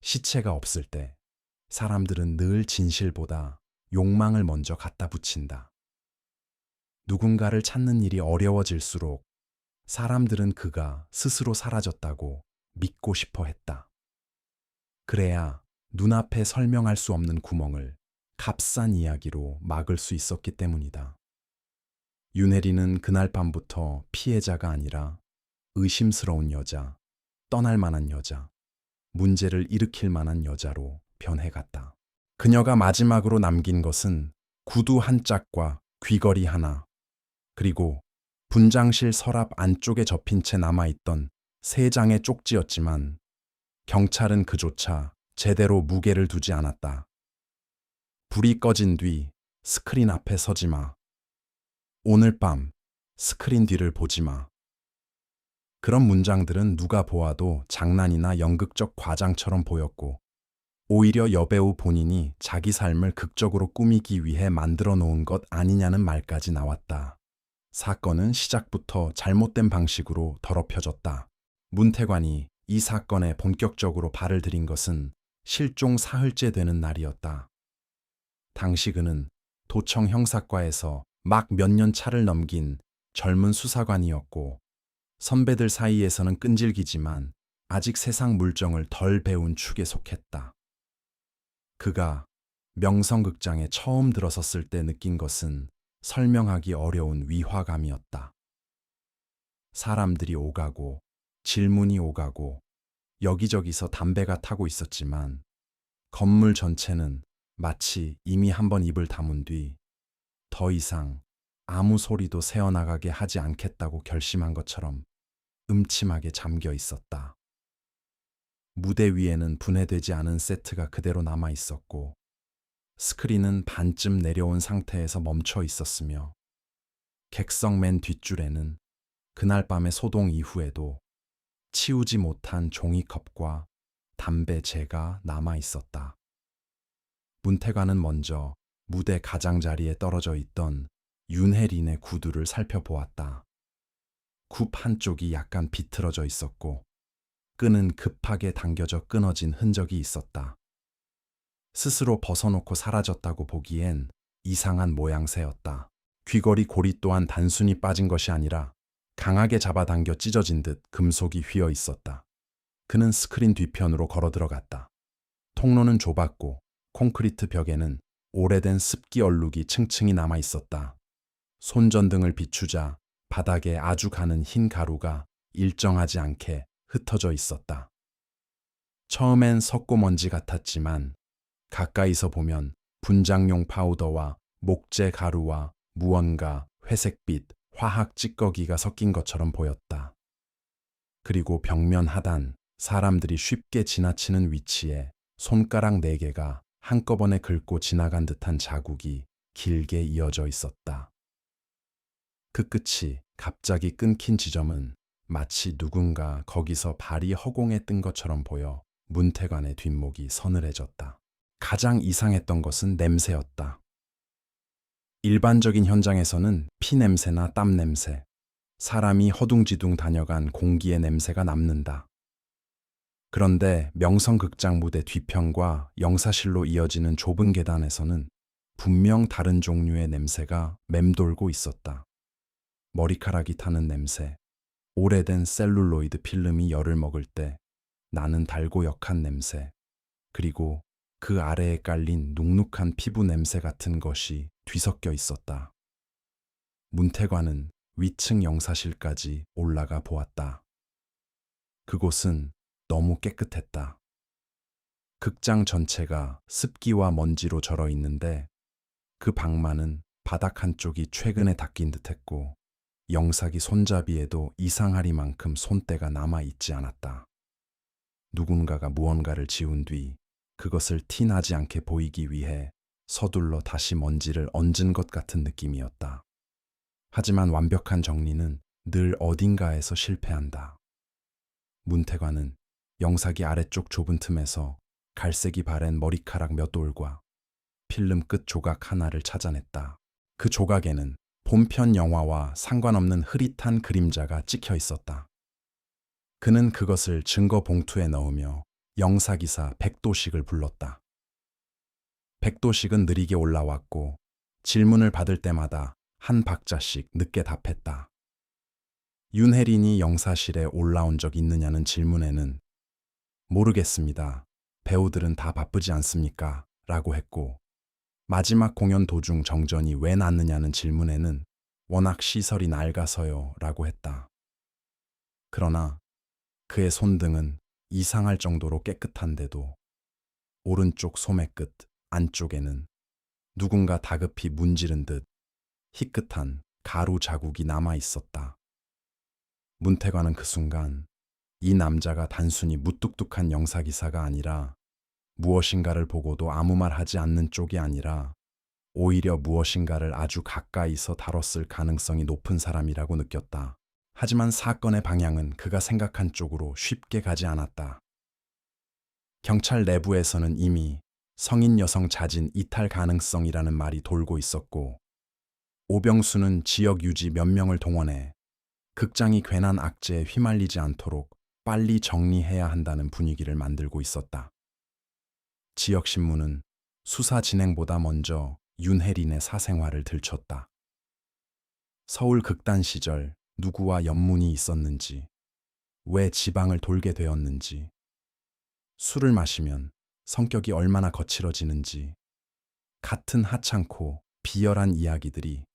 시체가 없을 때 사람들은 늘 진실보다 욕망을 먼저 갖다 붙인다. 누군가를 찾는 일이 어려워질수록 사람들은 그가 스스로 사라졌다고 믿고 싶어 했다. 그래야 눈앞에 설명할 수 없는 구멍을 값싼 이야기로 막을 수 있었기 때문이다. 윤혜리는 그날 밤부터 피해자가 아니라 의심스러운 여자, 떠날 만한 여자, 문제를 일으킬 만한 여자로 변해갔다. 그녀가 마지막으로 남긴 것은 구두 한 짝과 귀걸이 하나, 그리고 분장실 서랍 안쪽에 접힌 채 남아있던 3장의 쪽지였지만 경찰은 그조차 제대로 무게를 두지 않았다. 불이 꺼진 뒤 스크린 앞에 서지 마. 오늘 밤 스크린 뒤를 보지 마. 그런 문장들은 누가 보아도 장난이나 연극적 과장처럼 보였고 오히려 여배우 본인이 자기 삶을 극적으로 꾸미기 위해 만들어 놓은 것 아니냐는 말까지 나왔다. 사건은 시작부터 잘못된 방식으로 더럽혀졌다. 문태관이 이 사건에 본격적으로 발을 들인 것은 실종 사흘째 되는 날이었다. 당시 그는 도청 형사과에서 막 몇 년 차를 넘긴 젊은 수사관이었고 선배들 사이에서는 끈질기지만 아직 세상 물정을 덜 배운 축에 속했다. 그가 명성극장에 처음 들어섰을 때 느낀 것은 설명하기 어려운 위화감이었다. 사람들이 오가고 질문이 오가고 여기저기서 담배가 타고 있었지만 건물 전체는 마치 이미 한번 입을 다문 뒤 더 이상 아무 소리도 새어나가게 하지 않겠다고 결심한 것처럼 음침하게 잠겨 있었다. 무대 위에는 분해되지 않은 세트가 그대로 남아 있었고 스크린은 반쯤 내려온 상태에서 멈춰 있었으며 객석 맨 뒷줄에는 그날 밤의 소동 이후에도 치우지 못한 종이컵과 담배 재가 남아 있었다. 문태관은 먼저 무대 가장자리에 떨어져 있던 윤혜린의 구두를 살펴보았다. 굽 한쪽이 약간 비틀어져 있었고 끈은 급하게 당겨져 끊어진 흔적이 있었다. 스스로 벗어놓고 사라졌다고 보기엔 이상한 모양새였다. 귀걸이 고리 또한 단순히 빠진 것이 아니라 강하게 잡아당겨 찢어진 듯 금속이 휘어 있었다. 그는 스크린 뒤편으로 걸어 들어갔다. 통로는 좁았고 콘크리트 벽에는 오래된 습기 얼룩이 층층이 남아 있었다. 손전등을 비추자 바닥에 아주 가는 흰 가루가 일정하지 않게 흩어져 있었다. 처음엔 석고먼지 같았지만 가까이서 보면 분장용 파우더와 목재 가루와 무언가 회색빛 화학 찌꺼기가 섞인 것처럼 보였다. 그리고 벽면 하단 사람들이 쉽게 지나치는 위치에 손가락 4개가 한꺼번에 긁고 지나간 듯한 자국이 길게 이어져 있었다. 그 끝이 갑자기 끊긴 지점은 마치 누군가 거기서 발이 허공에 뜬 것처럼 보여 문태관의 뒷목이 서늘해졌다. 가장 이상했던 것은 냄새였다. 일반적인 현장에서는 피 냄새나 땀 냄새, 사람이 허둥지둥 다녀간 공기의 냄새가 남는다. 그런데 명성극장 무대 뒤편과 영사실로 이어지는 좁은 계단에서는 분명 다른 종류의 냄새가 맴돌고 있었다. 머리카락이 타는 냄새, 오래된 셀룰로이드 필름이 열을 먹을 때 나는 달고 역한 냄새, 그리고 그 아래에 깔린 눅눅한 피부 냄새 같은 것이 뒤섞여 있었다. 문태관은 위층 영사실까지 올라가 보았다. 그곳은 너무 깨끗했다. 극장 전체가 습기와 먼지로 절어 있는데 그 방만은 바닥 한쪽이 최근에 닦인 듯했고 영사기 손잡이에도 이상하리만큼 손때가 남아 있지 않았다. 누군가가 무언가를 지운 뒤 그것을 티 나지 않게 보이기 위해 서둘러 다시 먼지를 얹은 것 같은 느낌이었다. 하지만 완벽한 정리는 늘 어딘가에서 실패한다. 문태관은 영사기 아래쪽 좁은 틈에서 갈색이 바랜 머리카락 몇 올과 필름 끝 조각 하나를 찾아냈다. 그 조각에는 본편 영화와 상관없는 흐릿한 그림자가 찍혀 있었다. 그는 그것을 증거 봉투에 넣으며 영사기사 백도식을 불렀다. 백도식은 느리게 올라왔고 질문을 받을 때마다 한 박자씩 늦게 답했다. 윤혜린이 영사실에 올라온 적 있느냐는 질문에는 모르겠습니다. 배우들은 다 바쁘지 않습니까? 라고 했고 마지막 공연 도중 정전이 왜 났느냐는 질문에는 워낙 시설이 낡아서요 라고 했다. 그러나 그의 손등은 이상할 정도로 깨끗한데도 오른쪽 소매 끝 안쪽에는 누군가 다급히 문지른 듯 희끗한 가루 자국이 남아 있었다. 문태관은 그 순간 이 남자가 단순히 무뚝뚝한 영사기사가 아니라 무엇인가를 보고도 아무 말 하지 않는 쪽이 아니라 오히려 무엇인가를 아주 가까이서 다뤘을 가능성이 높은 사람이라고 느꼈다. 하지만 사건의 방향은 그가 생각한 쪽으로 쉽게 가지 않았다. 경찰 내부에서는 이미 성인 여성 자진 이탈 가능성이라는 말이 돌고 있었고 오병수는 지역 유지 몇 명을 동원해 극장이 괜한 악재에 휘말리지 않도록 빨리 정리해야 한다는 분위기를 만들고 있었다. 지역 신문은 수사 진행보다 먼저 윤혜린의 사생활을 들췄다. 서울 극단 시절 누구와 연문이 있었는지, 왜 지방을 돌게 되었는지, 술을 마시면 성격이 얼마나 거칠어지는지, 같은 하찮고 비열한 이야기들이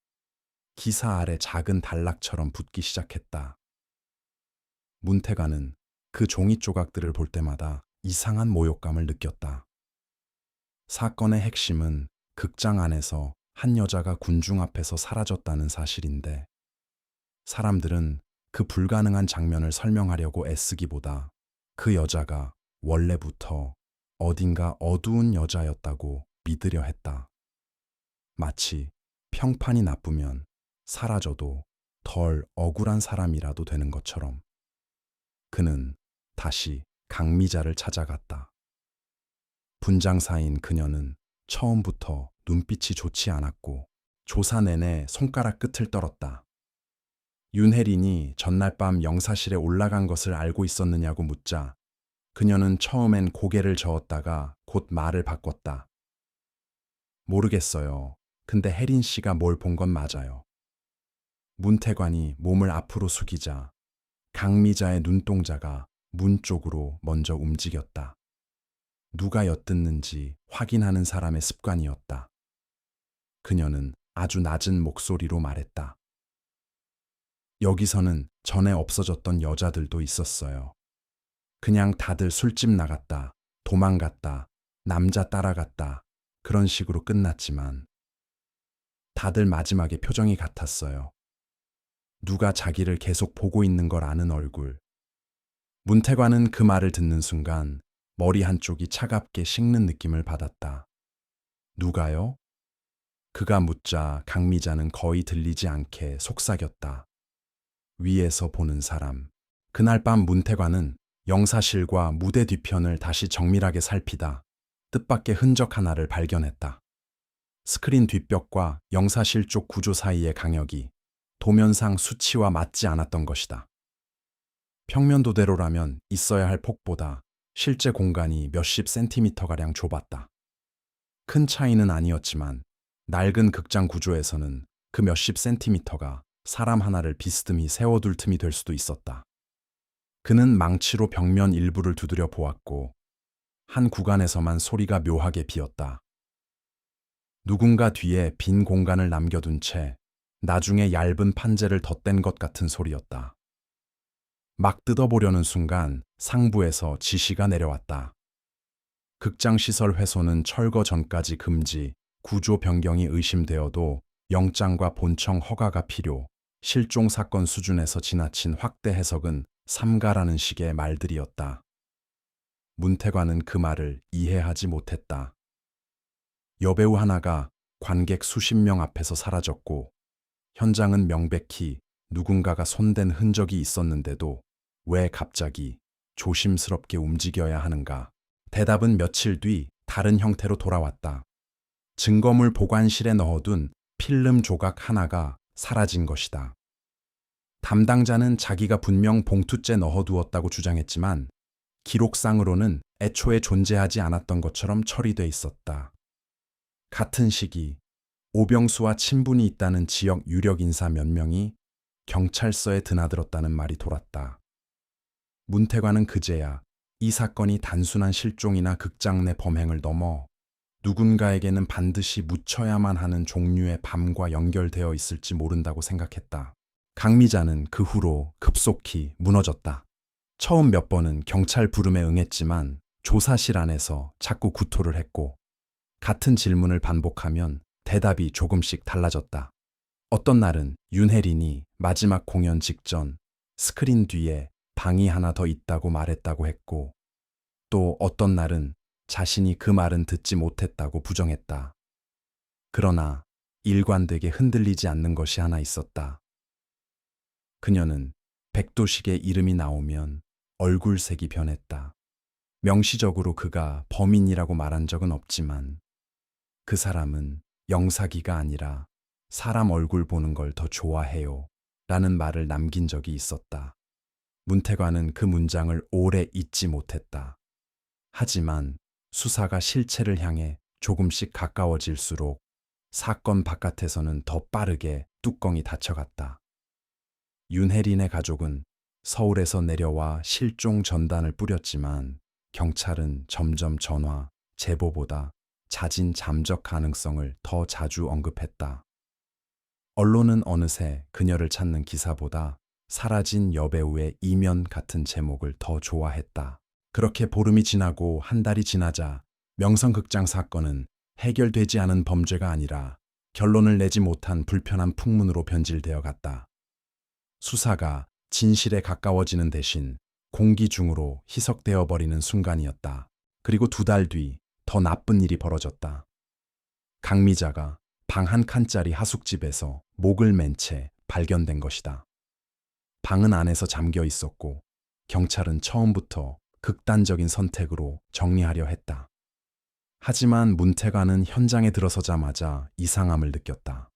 기사 아래 작은 단락처럼 붙기 시작했다. 문태관은 그 종이 조각들을 볼 때마다 이상한 모욕감을 느꼈다. 사건의 핵심은 극장 안에서 한 여자가 군중 앞에서 사라졌다는 사실인데 사람들은 그 불가능한 장면을 설명하려고 애쓰기보다 그 여자가 원래부터 어딘가 어두운 여자였다고 믿으려 했다. 마치 평판이 나쁘면 사라져도 덜 억울한 사람이라도 되는 것처럼. 그는 다시 강미자를 찾아갔다. 분장사인 그녀는 처음부터 눈빛이 좋지 않았고 조사 내내 손가락 끝을 떨었다. 윤혜린이 전날 밤 영사실에 올라간 것을 알고 있었느냐고 묻자 그녀는 처음엔 고개를 저었다가 곧 말을 바꿨다. 모르겠어요. 근데 혜린 씨가 뭘 본 건 맞아요. 문태관이 몸을 앞으로 숙이자 강미자의 눈동자가 문 쪽으로 먼저 움직였다. 누가 엿듣는지 확인하는 사람의 습관이었다. 그녀는 아주 낮은 목소리로 말했다. 여기서는 전에 없어졌던 여자들도 있었어요. 그냥 다들 술집 나갔다, 도망갔다, 남자 따라갔다, 그런 식으로 끝났지만 다들 마지막에 표정이 같았어요. 누가 자기를 계속 보고 있는 걸 아는 얼굴. 문태관은 그 말을 듣는 순간 머리 한쪽이 차갑게 식는 느낌을 받았다. 누가요? 그가 묻자 강미자는 거의 들리지 않게 속삭였다. 위에서 보는 사람. 그날 밤 문태관은 영사실과 무대 뒤편을 다시 정밀하게 살피다 뜻밖의 흔적 하나를 발견했다. 스크린 뒷벽과 영사실 쪽 구조 사이의 간격이 도면상 수치와 맞지 않았던 것이다. 평면도대로라면 있어야 할 폭보다 실제 공간이 몇십 센티미터가량 좁았다. 큰 차이는 아니었지만 낡은 극장 구조에서는 그 몇십 센티미터가 사람 하나를 비스듬히 세워둘 틈이 될 수도 있었다. 그는 망치로 벽면 일부를 두드려 보았고 한 구간에서만 소리가 묘하게 비었다. 누군가 뒤에 빈 공간을 남겨둔 채 나중에 얇은 판재를 덧댄 것 같은 소리였다. 막 뜯어보려는 순간 상부에서 지시가 내려왔다. 극장시설 훼손은 철거 전까지 금지, 구조 변경이 의심되어도 영장과 본청 허가가 필요, 실종 사건 수준에서 지나친 확대 해석은 삼가라는 식의 말들이었다. 문태관은 그 말을 이해하지 못했다. 여배우 하나가 관객 수십 명 앞에서 사라졌고 현장은 명백히 누군가가 손댄 흔적이 있었는데도 왜 갑자기 조심스럽게 움직여야 하는가? 대답은 며칠 뒤 다른 형태로 돌아왔다. 증거물 보관실에 넣어둔 필름 조각 하나가 사라진 것이다. 담당자는 자기가 분명 봉투째 넣어두었다고 주장했지만 기록상으로는 애초에 존재하지 않았던 것처럼 처리돼 있었다. 같은 시기 오병수와 친분이 있다는 지역 유력 인사 몇 명이 경찰서에 드나들었다는 말이 돌았다. 문태관은 그제야 이 사건이 단순한 실종이나 극장 내 범행을 넘어 누군가에게는 반드시 묻혀야만 하는 종류의 밤과 연결되어 있을지 모른다고 생각했다. 강미자는 그 후로 급속히 무너졌다. 처음 몇 번은 경찰 부름에 응했지만 조사실 안에서 자꾸 구토를 했고 같은 질문을 반복하면 대답이 조금씩 달라졌다. 어떤 날은 윤혜린이 마지막 공연 직전 스크린 뒤에 방이 하나 더 있다고 말했다고 했고 또 어떤 날은 자신이 그 말은 듣지 못했다고 부정했다. 그러나 일관되게 흔들리지 않는 것이 하나 있었다. 그녀는 백도식의 이름이 나오면 얼굴색이 변했다. 명시적으로 그가 범인이라고 말한 적은 없지만 그 사람은 영사기가 아니라 사람 얼굴 보는 걸 더 좋아해요 라는 말을 남긴 적이 있었다. 문태관은 그 문장을 오래 잊지 못했다. 하지만 수사가 실체를 향해 조금씩 가까워질수록 사건 바깥에서는 더 빠르게 뚜껑이 닫혀갔다. 윤혜린의 가족은 서울에서 내려와 실종 전단을 뿌렸지만 경찰은 점점 전화, 제보보다 자진 잠적 가능성을 더 자주 언급했다. 언론은 어느새 그녀를 찾는 기사보다 사라진 여배우의 이면 같은 제목을 더 좋아했다. 그렇게 보름이 지나고 한 달이 지나자 명성극장 사건은 해결되지 않은 범죄가 아니라 결론을 내지 못한 불편한 풍문으로 변질되어 갔다. 수사가 진실에 가까워지는 대신 공기 중으로 희석되어 버리는 순간이었다. 그리고 두 달 뒤 더 나쁜 일이 벌어졌다. 강미자가 방 한 칸짜리 하숙집에서 목을 맨 채 발견된 것이다. 방은 안에서 잠겨 있었고 경찰은 처음부터 극단적인 선택으로 정리하려 했다. 하지만 문태관은 현장에 들어서자마자 이상함을 느꼈다.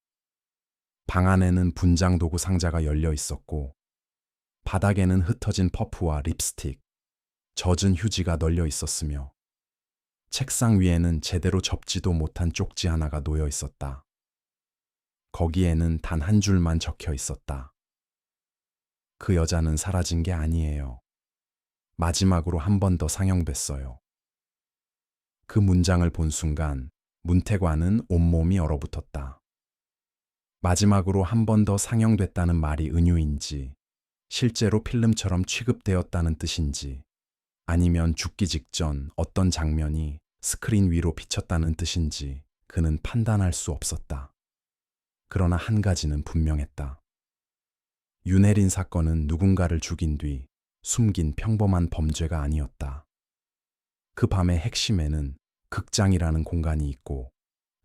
방 안에는 분장 도구 상자가 열려 있었고 바닥에는 흩어진 퍼프와 립스틱, 젖은 휴지가 널려 있었으며 책상 위에는 제대로 접지도 못한 쪽지 하나가 놓여 있었다. 거기에는 단 한 줄만 적혀 있었다. 그 여자는 사라진 게 아니에요. 마지막으로 한 번 더 상영됐어요. 그 문장을 본 순간 문태관은 온몸이 얼어붙었다. 마지막으로 한 번 더 상영됐다는 말이 은유인지, 실제로 필름처럼 취급되었다는 뜻인지, 아니면 죽기 직전 어떤 장면이 스크린 위로 비쳤다는 뜻인지 그는 판단할 수 없었다. 그러나 한 가지는 분명했다. 윤혜린 사건은 누군가를 죽인 뒤 숨긴 평범한 범죄가 아니었다. 그 밤의 핵심에는 극장이라는 공간이 있고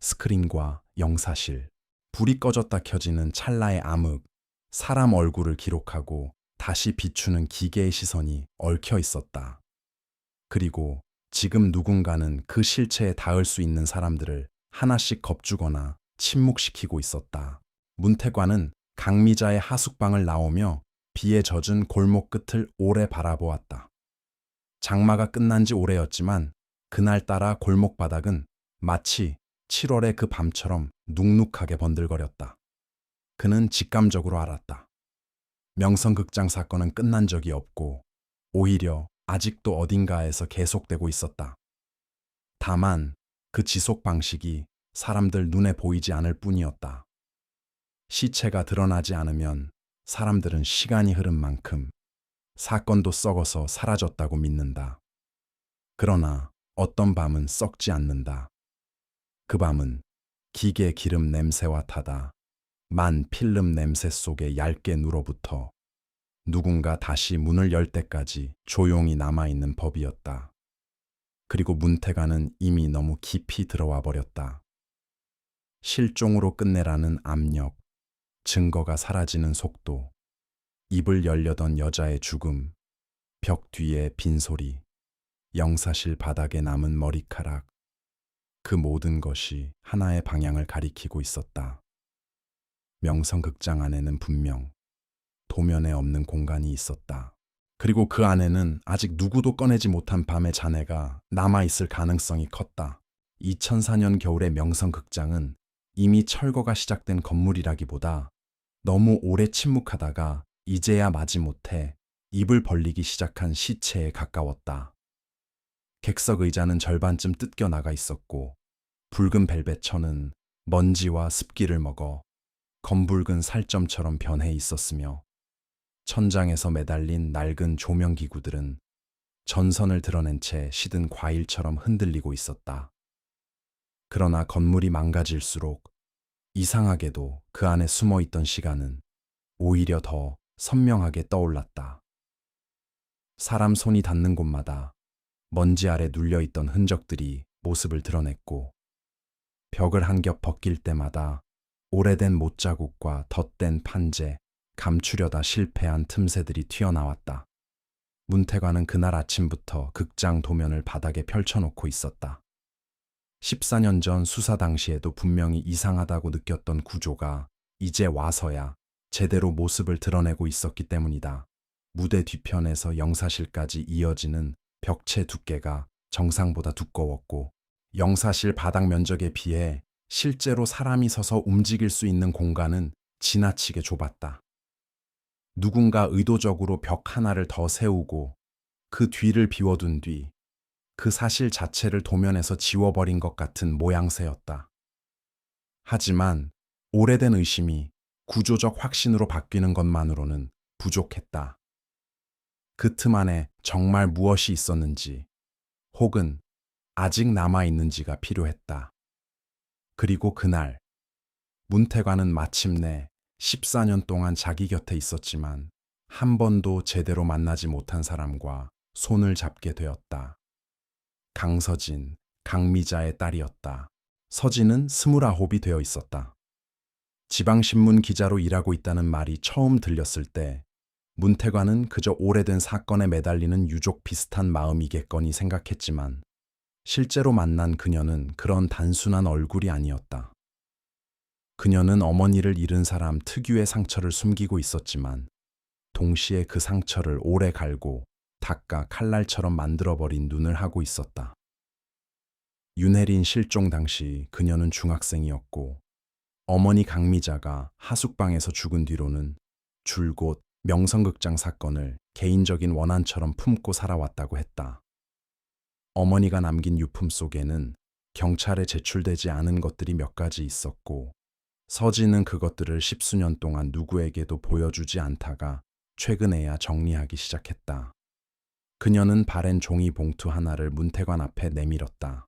스크린과 영사실, 불이 꺼졌다 켜지는 찰나의 암흑, 사람 얼굴을 기록하고 다시 비추는 기계의 시선이 얽혀 있었다. 그리고 지금 누군가는 그 실체에 닿을 수 있는 사람들을 하나씩 겁주거나 침묵시키고 있었다. 문태관은 강미자의 하숙방을 나오며 비에 젖은 골목 끝을 오래 바라보았다. 장마가 끝난 지 오래였지만 그날따라 골목 바닥은 마치 7월의 그 밤처럼 눅눅하게 번들거렸다. 그는 직감적으로 알았다. 명성극장 사건은 끝난 적이 없고 오히려 아직도 어딘가에서 계속되고 있었다. 다만 그 지속 방식이 사람들 눈에 보이지 않을 뿐이었다. 시체가 드러나지 않으면 사람들은 시간이 흐른 만큼 사건도 썩어서 사라졌다고 믿는다. 그러나 어떤 밤은 썩지 않는다. 그 밤은 기계 기름 냄새와 타다 만 필름 냄새 속에 얇게 눌어붙어 누군가 다시 문을 열 때까지 조용히 남아있는 법이었다. 그리고 문태관은 이미 너무 깊이 들어와 버렸다. 실종으로 끝내라는 압력, 증거가 사라지는 속도, 입을 열려던 여자의 죽음, 벽 뒤의 빈소리, 영사실 바닥에 남은 머리카락, 그 모든 것이 하나의 방향을 가리키고 있었다. 명성극장 안에는 분명 도면에 없는 공간이 있었다. 그리고 그 안에는 아직 누구도 꺼내지 못한 밤의 잔해가 남아있을 가능성이 컸다. 2004년 겨울의 명성극장은 이미 철거가 시작된 건물이라기보다 너무 오래 침묵하다가 이제야 마지못해 입을 벌리기 시작한 시체에 가까웠다. 객석 의자는 절반쯤 뜯겨 나가 있었고 붉은 벨벳 천은 먼지와 습기를 먹어 검붉은 살점처럼 변해 있었으며 천장에서 매달린 낡은 조명기구들은 전선을 드러낸 채 시든 과일처럼 흔들리고 있었다. 그러나 건물이 망가질수록 이상하게도 그 안에 숨어있던 시간은 오히려 더 선명하게 떠올랐다. 사람 손이 닿는 곳마다 먼지 아래 눌려있던 흔적들이 모습을 드러냈고 벽을 한 겹 벗길 때마다 오래된 못자국과 덧댄 판재, 감추려다 실패한 틈새들이 튀어나왔다. 문태관은 그날 아침부터 극장 도면을 바닥에 펼쳐놓고 있었다. 14년 전 수사 당시에도 분명히 이상하다고 느꼈던 구조가 이제 와서야 제대로 모습을 드러내고 있었기 때문이다. 무대 뒤편에서 영사실까지 이어지는 벽체 두께가 정상보다 두꺼웠고 영사실 바닥 면적에 비해 실제로 사람이 서서 움직일 수 있는 공간은 지나치게 좁았다. 누군가 의도적으로 벽 하나를 더 세우고 그 뒤를 비워둔 뒤 그 사실 자체를 도면에서 지워버린 것 같은 모양새였다. 하지만 오래된 의심이 구조적 확신으로 바뀌는 것만으로는 부족했다. 그 틈 안에 정말 무엇이 있었는지 혹은 아직 남아있는지가 필요했다. 그리고 그날 문태관은 마침내 14년 동안 자기 곁에 있었지만 한 번도 제대로 만나지 못한 사람과 손을 잡게 되었다. 강서진, 강미자의 딸이었다. 서진은 29이 되어 있었다. 지방신문 기자로 일하고 있다는 말이 처음 들렸을 때 문태관은 그저 오래된 사건에 매달리는 유족 비슷한 마음이겠거니 생각했지만 실제로 만난 그녀는 그런 단순한 얼굴이 아니었다. 그녀는 어머니를 잃은 사람 특유의 상처를 숨기고 있었지만 동시에 그 상처를 오래 갈고 닦아 칼날처럼 만들어버린 눈을 하고 있었다. 윤혜린 실종 당시 그녀는 중학생이었고 어머니 강미자가 하숙방에서 죽은 뒤로는 줄곧 명성극장 사건을 개인적인 원한처럼 품고 살아왔다고 했다. 어머니가 남긴 유품 속에는 경찰에 제출되지 않은 것들이 몇 가지 있었고, 서진은 그것들을 십수년 동안 누구에게도 보여주지 않다가 최근에야 정리하기 시작했다. 그녀는 바랜 종이 봉투 하나를 문태관 앞에 내밀었다.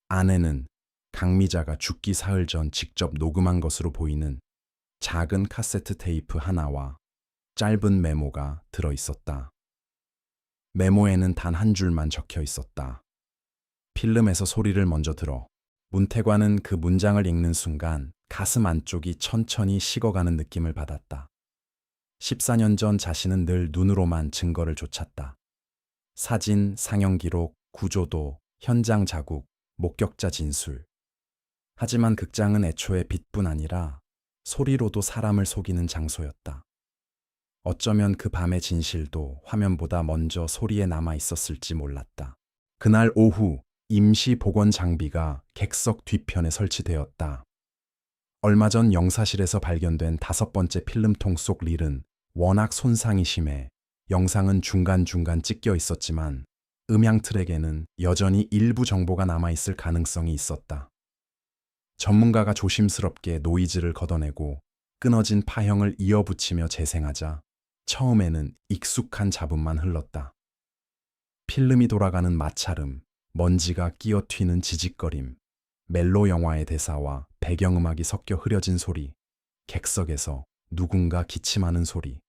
안에는 강미자가 죽기 사흘 전 직접 녹음한 것으로 보이는 작은 카세트 테이프 하나와 짧은 메모가 들어 있었다. 메모에는 단 한 줄만 적혀 있었다. 필름에서 소리를 먼저 들어. 문태관은 그 문장을 읽는 순간 가슴 안쪽이 천천히 식어가는 느낌을 받았다. 14년 전 자신은 늘 눈으로만 증거를 쫓았다. 사진, 상영 기록, 구조도, 현장 자국, 목격자 진술. 하지만 극장은 애초에 빛뿐 아니라 소리로도 사람을 속이는 장소였다. 어쩌면 그 밤의 진실도 화면보다 먼저 소리에 남아 있었을지 몰랐다. 그날 오후 임시 복원 장비가 객석 뒤편에 설치되었다. 얼마 전 영사실에서 발견된 5번째 필름통 속 릴은 워낙 손상이 심해 영상은 중간중간 찢겨 있었지만 음향 트랙에는 여전히 일부 정보가 남아있을 가능성이 있었다. 전문가가 조심스럽게 노이즈를 걷어내고 끊어진 파형을 이어붙이며 재생하자 처음에는 익숙한 잡음만 흘렀다. 필름이 돌아가는 마찰음, 먼지가 끼어 튀는 지직거림, 멜로 영화의 대사와 배경음악이 섞여 흐려진 소리, 객석에서 누군가 기침하는 소리.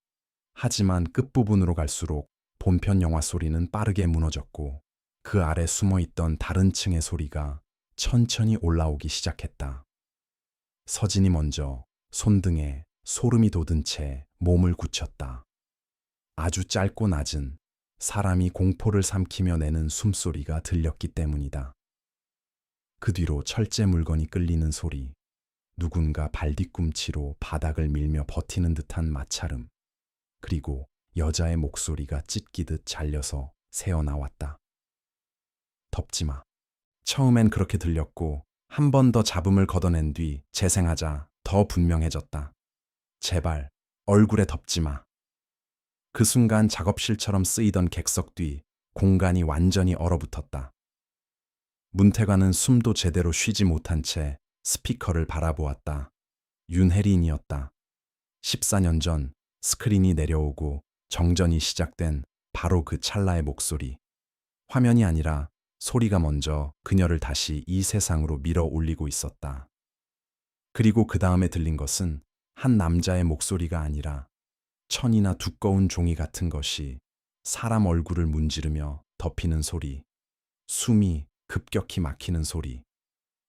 하지만 끝부분으로 갈수록 본편 영화 소리는 빠르게 무너졌고 그 아래 숨어있던 다른 층의 소리가 천천히 올라오기 시작했다. 서진이 먼저 손등에 소름이 돋은 채 몸을 굳혔다. 아주 짧고 낮은 사람이 공포를 삼키며 내는 숨소리가 들렸기 때문이다. 그 뒤로 철제 물건이 끌리는 소리, 누군가 발뒤꿈치로 바닥을 밀며 버티는 듯한 마찰음, 그리고 여자의 목소리가 찢기듯 잘려서 새어나왔다. 덮지 마. 처음엔 그렇게 들렸고 한 번 더 잡음을 걷어낸 뒤 재생하자 더 분명해졌다. 제발 얼굴에 덮지 마. 그 순간 작업실처럼 쓰이던 객석 뒤 공간이 완전히 얼어붙었다. 문태관은 숨도 제대로 쉬지 못한 채 스피커를 바라보았다. 윤혜린이었다. 14년 전 스크린이 내려오고 정전이 시작된 바로 그 찰나의 목소리. 화면이 아니라 소리가 먼저 그녀를 다시 이 세상으로 밀어 올리고 있었다. 그리고 그 다음에 들린 것은 한 남자의 목소리가 아니라 천이나 두꺼운 종이 같은 것이 사람 얼굴을 문지르며 덮이는 소리, 숨이 급격히 막히는 소리,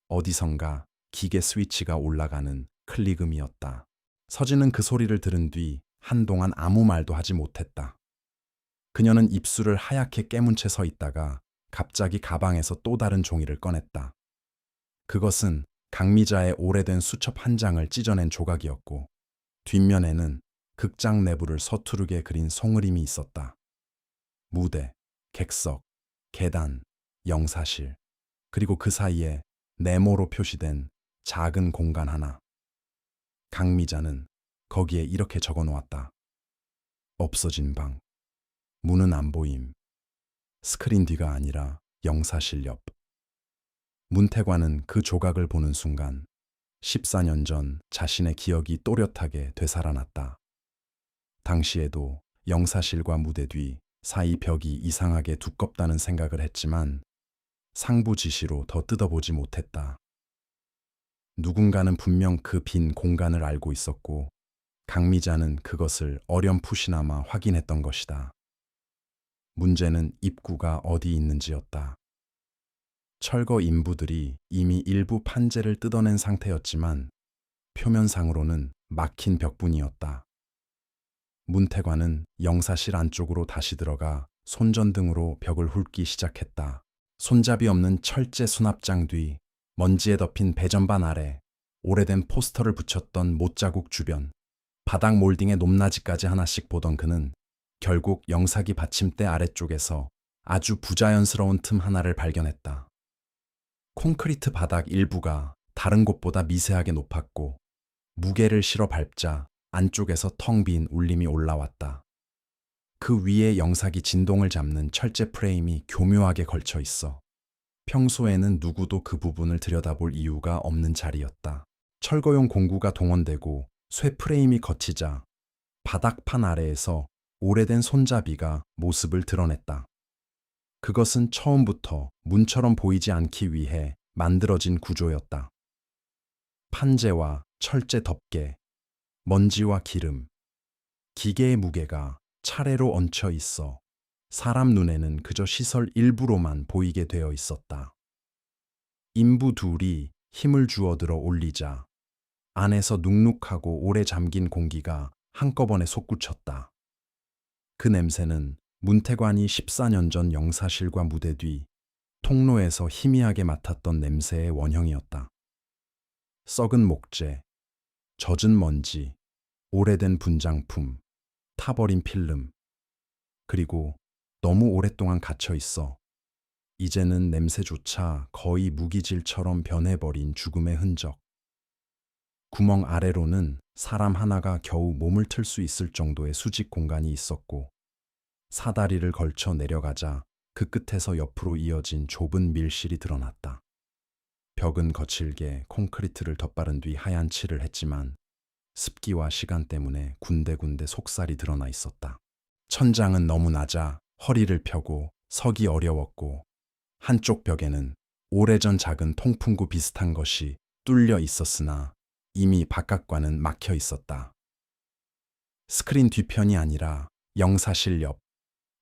어디선가 기계 스위치가 올라가는 클릭음이었다. 서진은 그 소리를 들은 뒤 한동안 아무 말도 하지 못했다. 그녀는 입술을 하얗게 깨문 채 서 있다가 갑자기 가방에서 또 다른 종이를 꺼냈다. 그것은 강미자의 오래된 수첩 한 장을 찢어낸 조각이었고 뒷면에는 극장 내부를 서투르게 그린 송으림이 있었다. 무대, 객석, 계단, 영사실, 그리고 그 사이에 네모로 표시된 작은 공간 하나. 강미자는 거기에 이렇게 적어 놓았다. 없어진 방. 문은 안 보임. 스크린 뒤가 아니라 영사실 옆. 문태관은 그 조각을 보는 순간 14년 전 자신의 기억이 또렷하게 되살아났다. 당시에도 영사실과 무대 뒤 사이 벽이 이상하게 두껍다는 생각을 했지만 상부 지시로 더 뜯어보지 못했다. 누군가는 분명 그 빈 공간을 알고 있었고 강미자는 그것을 어렴풋이나마 확인했던 것이다. 문제는 입구가 어디 있는지였다. 철거 인부들이 이미 일부 판재를 뜯어낸 상태였지만 표면상으로는 막힌 벽뿐이었다. 문태관은 영사실 안쪽으로 다시 들어가 손전등으로 벽을 훑기 시작했다. 손잡이 없는 철제 수납장 뒤 먼지에 덮인 배전반 아래 오래된 포스터를 붙였던 못자국 주변 바닥 몰딩의 높낮이까지 하나씩 보던 그는 결국 영사기 받침대 아래쪽에서 아주 부자연스러운 틈 하나를 발견했다. 콘크리트 바닥 일부가 다른 곳보다 미세하게 높았고 무게를 실어 밟자 안쪽에서 텅 빈 울림이 올라왔다. 그 위에 영상이 진동을 잡는 철제 프레임이 교묘하게 걸쳐 있어. 평소에는 누구도 그 부분을 들여다볼 이유가 없는 자리였다. 철거용 공구가 동원되고 쇠 프레임이 걷히자 바닥판 아래에서 오래된 손잡이가 모습을 드러냈다. 그것은 처음부터 문처럼 보이지 않기 위해 만들어진 구조였다. 판재와 철제 덮개, 먼지와 기름, 기계의 무게가 차례로 얹혀 있어 사람 눈에는 그저 시설 일부로만 보이게 되어 있었다. 인부 둘이 힘을 주어 들어 올리자 안에서 눅눅하고 오래 잠긴 공기가 한꺼번에 솟구쳤다. 그 냄새는 문태관이 14년 전 영사실과 무대 뒤 통로에서 희미하게 맡았던 냄새의 원형이었다. 썩은 목재, 젖은 먼지, 오래된 분장품, 타버린 필름, 그리고 너무 오랫동안 갇혀 있어 이제는 냄새조차 거의 무기질처럼 변해버린 죽음의 흔적. 구멍 아래로는 사람 하나가 겨우 몸을 틀 수 있을 정도의 수직 공간이 있었고 사다리를 걸쳐 내려가자 그 끝에서 옆으로 이어진 좁은 밀실이 드러났다. 벽은 거칠게 콘크리트를 덧바른 뒤 하얀 칠을 했지만 습기와 시간 때문에 군데군데 속살이 드러나 있었다. 천장은 너무 낮아 허리를 펴고 서기 어려웠고 한쪽 벽에는 오래전 작은 통풍구 비슷한 것이 뚫려 있었으나 이미 바깥과는 막혀 있었다. 스크린 뒤편이 아니라 영사실 옆,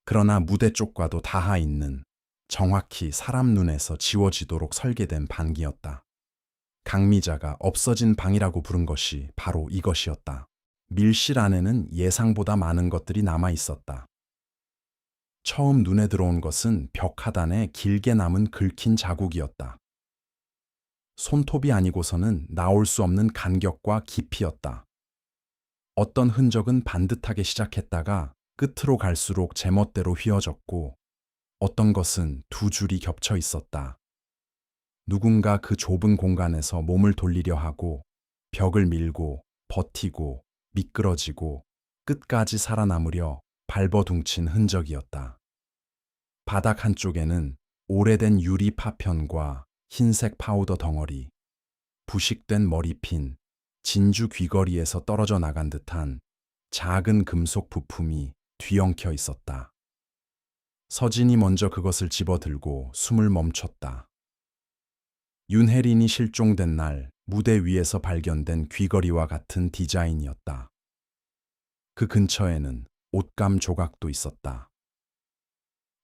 그러나 무대 쪽과도 닿아 있는 정확히 사람 눈에서 지워지도록 설계된 방이었다. 강미자가 없어진 방이라고 부른 것이 바로 이것이었다. 밀실 안에는 예상보다 많은 것들이 남아 있었다. 처음 눈에 들어온 것은 벽 하단에 길게 남은 긁힌 자국이었다. 손톱이 아니고서는 나올 수 없는 간격과 깊이였다. 어떤 흔적은 반듯하게 시작했다가 끝으로 갈수록 제멋대로 휘어졌고 어떤 것은 두 줄이 겹쳐 있었다. 누군가 그 좁은 공간에서 몸을 돌리려 하고 벽을 밀고 버티고 미끄러지고 끝까지 살아남으려 발버둥친 흔적이었다. 바닥 한쪽에는 오래된 유리 파편과 흰색 파우더 덩어리, 부식된 머리핀, 진주 귀걸이에서 떨어져 나간 듯한 작은 금속 부품이 뒤엉켜 있었다. 서진이 먼저 그것을 집어들고 숨을 멈췄다. 윤혜린이 실종된 날 무대 위에서 발견된 귀걸이와 같은 디자인이었다. 그 근처에는 옷감 조각도 있었다.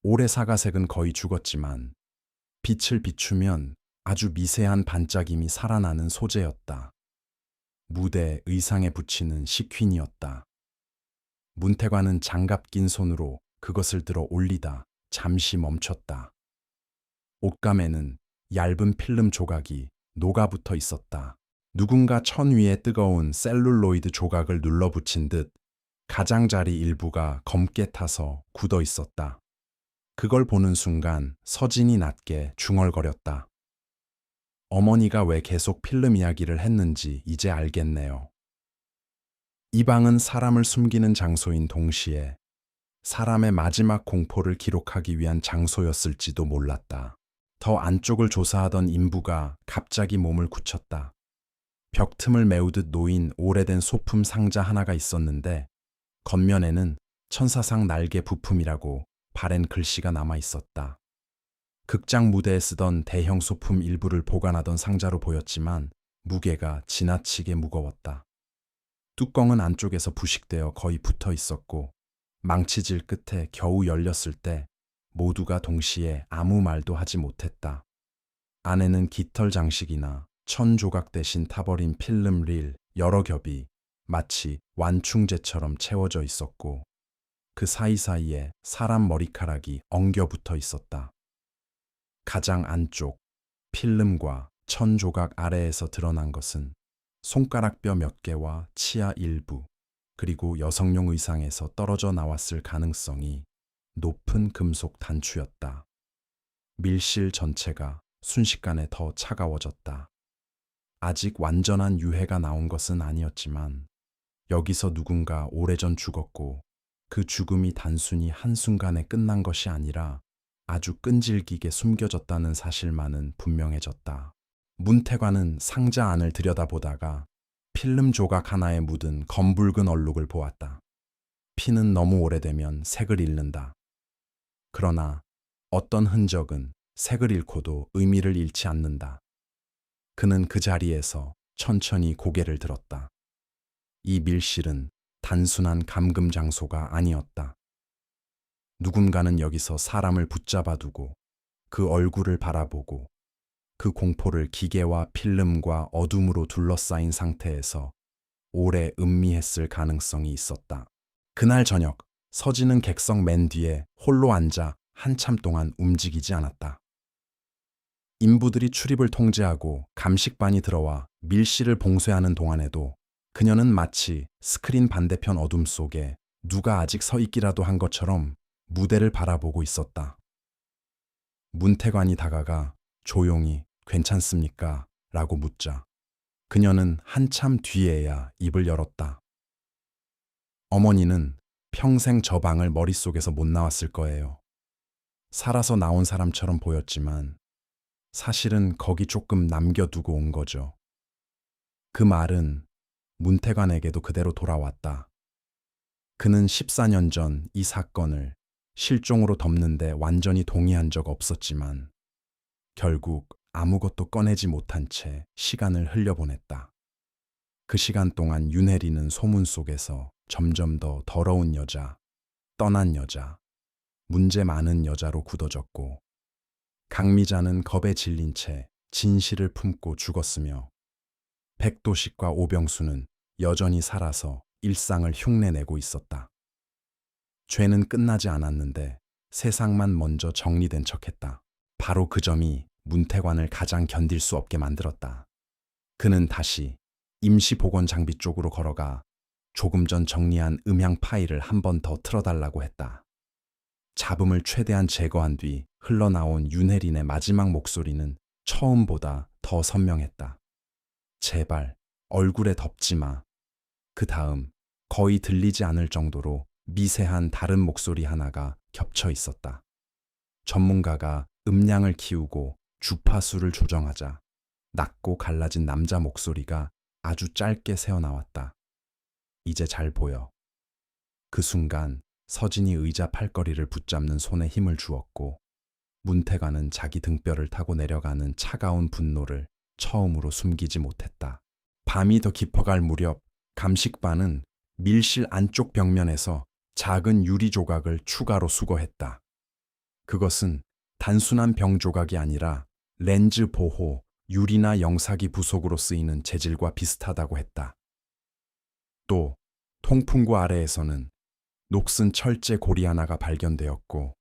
오래 사가색은 거의 죽었지만 빛을 비추면 아주 미세한 반짝임이 살아나는 소재였다. 무대 의상에 붙이는 식휜이었다. 문태관은 장갑 낀 손으로 그것을 들어 올리다 잠시 멈췄다. 옷감에는 얇은 필름 조각이 녹아붙어 있었다. 누군가 천 위에 뜨거운 셀룰로이드 조각을 눌러붙인 듯 가장자리 일부가 검게 타서 굳어 있었다. 그걸 보는 순간 서진이 낮게 중얼거렸다. 어머니가 왜 계속 필름 이야기를 했는지 이제 알겠네요. 이 방은 사람을 숨기는 장소인 동시에 사람의 마지막 공포를 기록하기 위한 장소였을지도 몰랐다. 더 안쪽을 조사하던 인부가 갑자기 몸을 굳혔다. 벽 틈을 메우듯 놓인 오래된 소품 상자 하나가 있었는데 겉면에는 천사상 날개 부품이라고 바랜 글씨가 남아 있었다. 극장 무대에 쓰던 대형 소품 일부를 보관하던 상자로 보였지만 무게가 지나치게 무거웠다. 뚜껑은 안쪽에서 부식되어 거의 붙어 있었고 망치질 끝에 겨우 열렸을 때 모두가 동시에 아무 말도 하지 못했다. 안에는 깃털 장식이나 천 조각 대신 타버린 필름 릴 여러 겹이 마치 완충제처럼 채워져 있었고 그 사이사이에 사람 머리카락이 엉겨 붙어 있었다. 가장 안쪽 필름과 천 조각 아래에서 드러난 것은 손가락뼈 몇 개와 치아 일부, 그리고 여성용 의상에서 떨어져 나왔을 가능성이 높은 금속 단추였다. 밀실 전체가 순식간에 더 차가워졌다. 아직 완전한 유해가 나온 것은 아니었지만 여기서 누군가 오래전 죽었고 그 죽음이 단순히 한순간에 끝난 것이 아니라 아주 끈질기게 숨겨졌다는 사실만은 분명해졌다. 문태관은 상자 안을 들여다보다가 필름 조각 하나에 묻은 검붉은 얼룩을 보았다. 피는 너무 오래되면 색을 잃는다. 그러나 어떤 흔적은 색을 잃고도 의미를 잃지 않는다. 그는 그 자리에서 천천히 고개를 들었다. 이 밀실은 단순한 감금 장소가 아니었다. 누군가는 여기서 사람을 붙잡아 두고 그 얼굴을 바라보고 그 공포를 기계와 필름과 어둠으로 둘러싸인 상태에서 오래 음미했을 가능성이 있었다. 그날 저녁, 서진은 객석 맨 뒤에 홀로 앉아 한참 동안 움직이지 않았다. 인부들이 출입을 통제하고 감식반이 들어와 밀실을 봉쇄하는 동안에도 그녀는 마치 스크린 반대편 어둠 속에 누가 아직 서 있기라도 한 것처럼 무대를 바라보고 있었다. 문태관이 다가가 조용히 괜찮습니까? 라고 묻자 그녀는 한참 뒤에야 입을 열었다. 어머니는 평생 저 방을 머릿속에서 못 나왔을 거예요. 살아서 나온 사람처럼 보였지만 사실은 거기 조금 남겨두고 온 거죠. 그 말은 문태관에게도 그대로 돌아왔다. 그는 14년 전 이 사건을 실종으로 덮는데 완전히 동의한 적 없었지만 결국 아무것도 꺼내지 못한 채 시간을 흘려보냈다. 그 시간 동안 윤혜리는 소문 속에서 점점 더 더러운 여자, 떠난 여자, 문제 많은 여자로 굳어졌고 강미자는 겁에 질린 채 진실을 품고 죽었으며 백도식과 오병수는 여전히 살아서 일상을 흉내내고 있었다. 죄는 끝나지 않았는데 세상만 먼저 정리된 척했다. 바로 그 점이 문태관을 가장 견딜 수 없게 만들었다. 그는 다시 임시보건 장비 쪽으로 걸어가 조금 전 정리한 음향 파일을 한 번 더 틀어달라고 했다. 잡음을 최대한 제거한 뒤 흘러나온 윤혜린의 마지막 목소리는 처음보다 더 선명했다. 제발 얼굴에 덮지 마. 그 다음 거의 들리지 않을 정도로 미세한 다른 목소리 하나가 겹쳐 있었다. 전문가가 음량을 키우고 주파수를 조정하자 낮고 갈라진 남자 목소리가 아주 짧게 새어나왔다. 이제 잘 보여. 그 순간 서진이 의자 팔걸이를 붙잡는 손에 힘을 주었고 문태관은 자기 등뼈를 타고 내려가는 차가운 분노를 처음으로 숨기지 못했다. 밤이 더 깊어갈 무렵 감식반은 밀실 안쪽 벽면에서 작은 유리 조각을 추가로 수거했다. 그것은 단순한 병 조각이 아니라 렌즈 보호, 유리나 영사기 부속으로 쓰이는 재질과 비슷하다고 했다. 또 통풍구 아래에서는 녹슨 철제 고리 하나가 발견되었고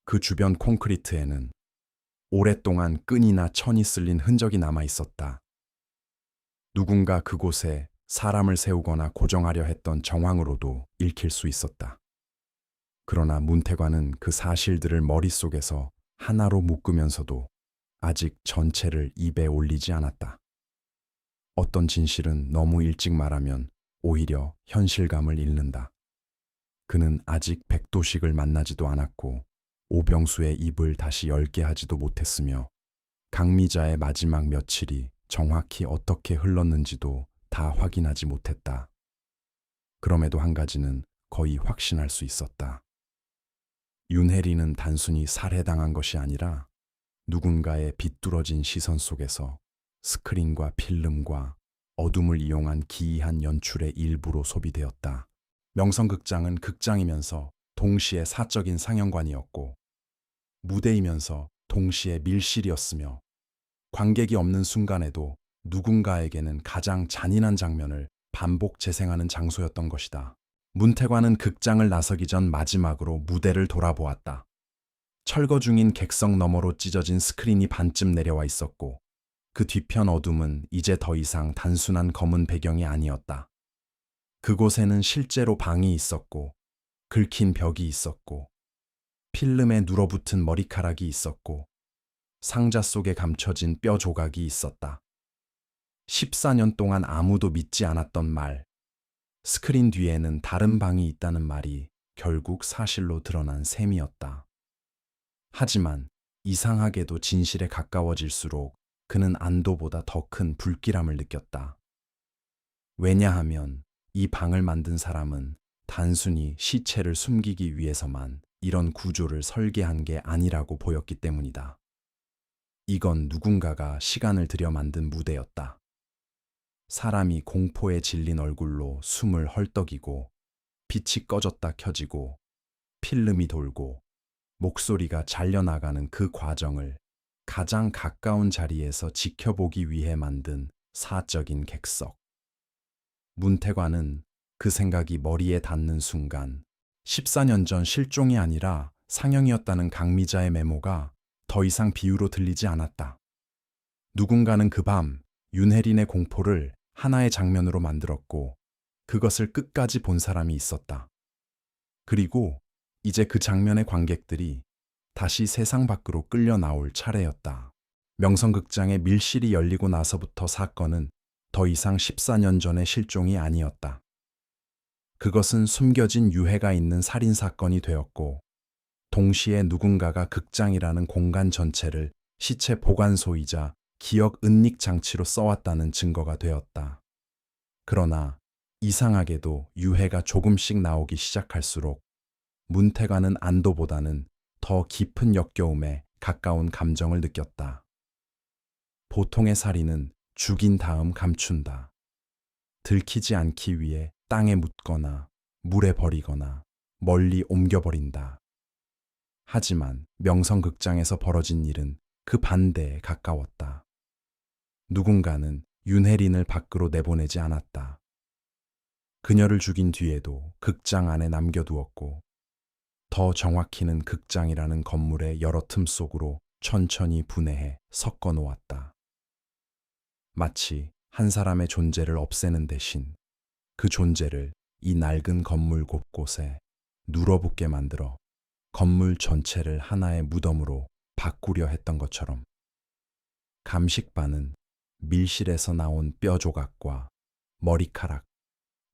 그 주변 콘크리트에는 오랫동안 끈이나 천이 쓸린 흔적이 남아 있었다. 누군가 그곳에 사람을 세우거나 고정하려 했던 정황으로도 읽힐 수 있었다. 그러나 문태관은 그 사실들을 머릿속에서 하나로 묶으면서도 아직 전체를 입에 올리지 않았다. 어떤 진실은 너무 일찍 말하면 오히려 현실감을 잃는다. 그는 아직 백도식을 만나지도 않았고 오병수의 입을 다시 열게 하지도 못했으며 강미자의 마지막 며칠이 정확히 어떻게 흘렀는지도 다 확인하지 못했다. 그럼에도 한 가지는 거의 확신할 수 있었다. 윤혜리는 단순히 살해당한 것이 아니라 누군가의 비뚤어진 시선 속에서 스크린과 필름과 어둠을 이용한 기이한 연출의 일부로 소비되었다. 명성극장은 극장이면서 동시에 사적인 상영관이었고 무대이면서 동시에 밀실이었으며 관객이 없는 순간에도 누군가에게는 가장 잔인한 장면을 반복 재생하는 장소였던 것이다. 문태관은 극장을 나서기 전 마지막으로 무대를 돌아보았다. 철거 중인 객석 너머로 찢어진 스크린이 반쯤 내려와 있었고 그 뒤편 어둠은 이제 더 이상 단순한 검은 배경이 아니었다. 그곳에는 실제로 방이 있었고 긁힌 벽이 있었고 필름에 눌어붙은 머리카락이 있었고 상자 속에 감춰진 뼈 조각이 있었다. 14년 동안 아무도 믿지 않았던 말, 스크린 뒤에는 다른 방이 있다는 말이 결국 사실로 드러난 셈이었다. 하지만 이상하게도 진실에 가까워질수록 그는 안도보다 더 큰 불길함을 느꼈다. 왜냐하면 이 방을 만든 사람은 단순히 시체를 숨기기 위해서만 이런 구조를 설계한 게 아니라고 보였기 때문이다. 이건 누군가가 시간을 들여 만든 무대였다. 사람이 공포에 질린 얼굴로 숨을 헐떡이고, 빛이 꺼졌다 켜지고, 필름이 돌고, 목소리가 잘려나가는 그 과정을 가장 가까운 자리에서 지켜보기 위해 만든 사적인 객석. 문태관은 그 생각이 머리에 닿는 순간 14년 전 실종이 아니라 상영이었다는 강미자의 메모가 더 이상 비유로 들리지 않았다. 누군가는 그 밤 윤혜린의 공포를 하나의 장면으로 만들었고 그것을 끝까지 본 사람이 있었다. 그리고 이제 그 장면의 관객들이 다시 세상 밖으로 끌려 나올 차례였다. 명성극장의 밀실이 열리고 나서부터 사건은 더 이상 14년 전의 실종이 아니었다. 그것은 숨겨진 유해가 있는 살인사건이 되었고, 동시에 누군가가 극장이라는 공간 전체를 시체 보관소이자 기억 은닉 장치로 써왔다는 증거가 되었다. 그러나 이상하게도 유해가 조금씩 나오기 시작할수록 문태관은 안도보다는 더 깊은 역겨움에 가까운 감정을 느꼈다. 보통의 살인은 죽인 다음 감춘다. 들키지 않기 위해 땅에 묻거나 물에 버리거나 멀리 옮겨버린다. 하지만 명성극장에서 벌어진 일은 그 반대에 가까웠다. 누군가는 윤혜린을 밖으로 내보내지 않았다. 그녀를 죽인 뒤에도 극장 안에 남겨두었고, 더 정확히는 극장이라는 건물의 여러 틈 속으로 천천히 분해해 섞어 놓았다. 마치 한 사람의 존재를 없애는 대신 그 존재를 이 낡은 건물 곳곳에 눌어붙게 만들어 건물 전체를 하나의 무덤으로 바꾸려 했던 것처럼. 감식반은 밀실에서 나온 뼈 조각과 머리카락,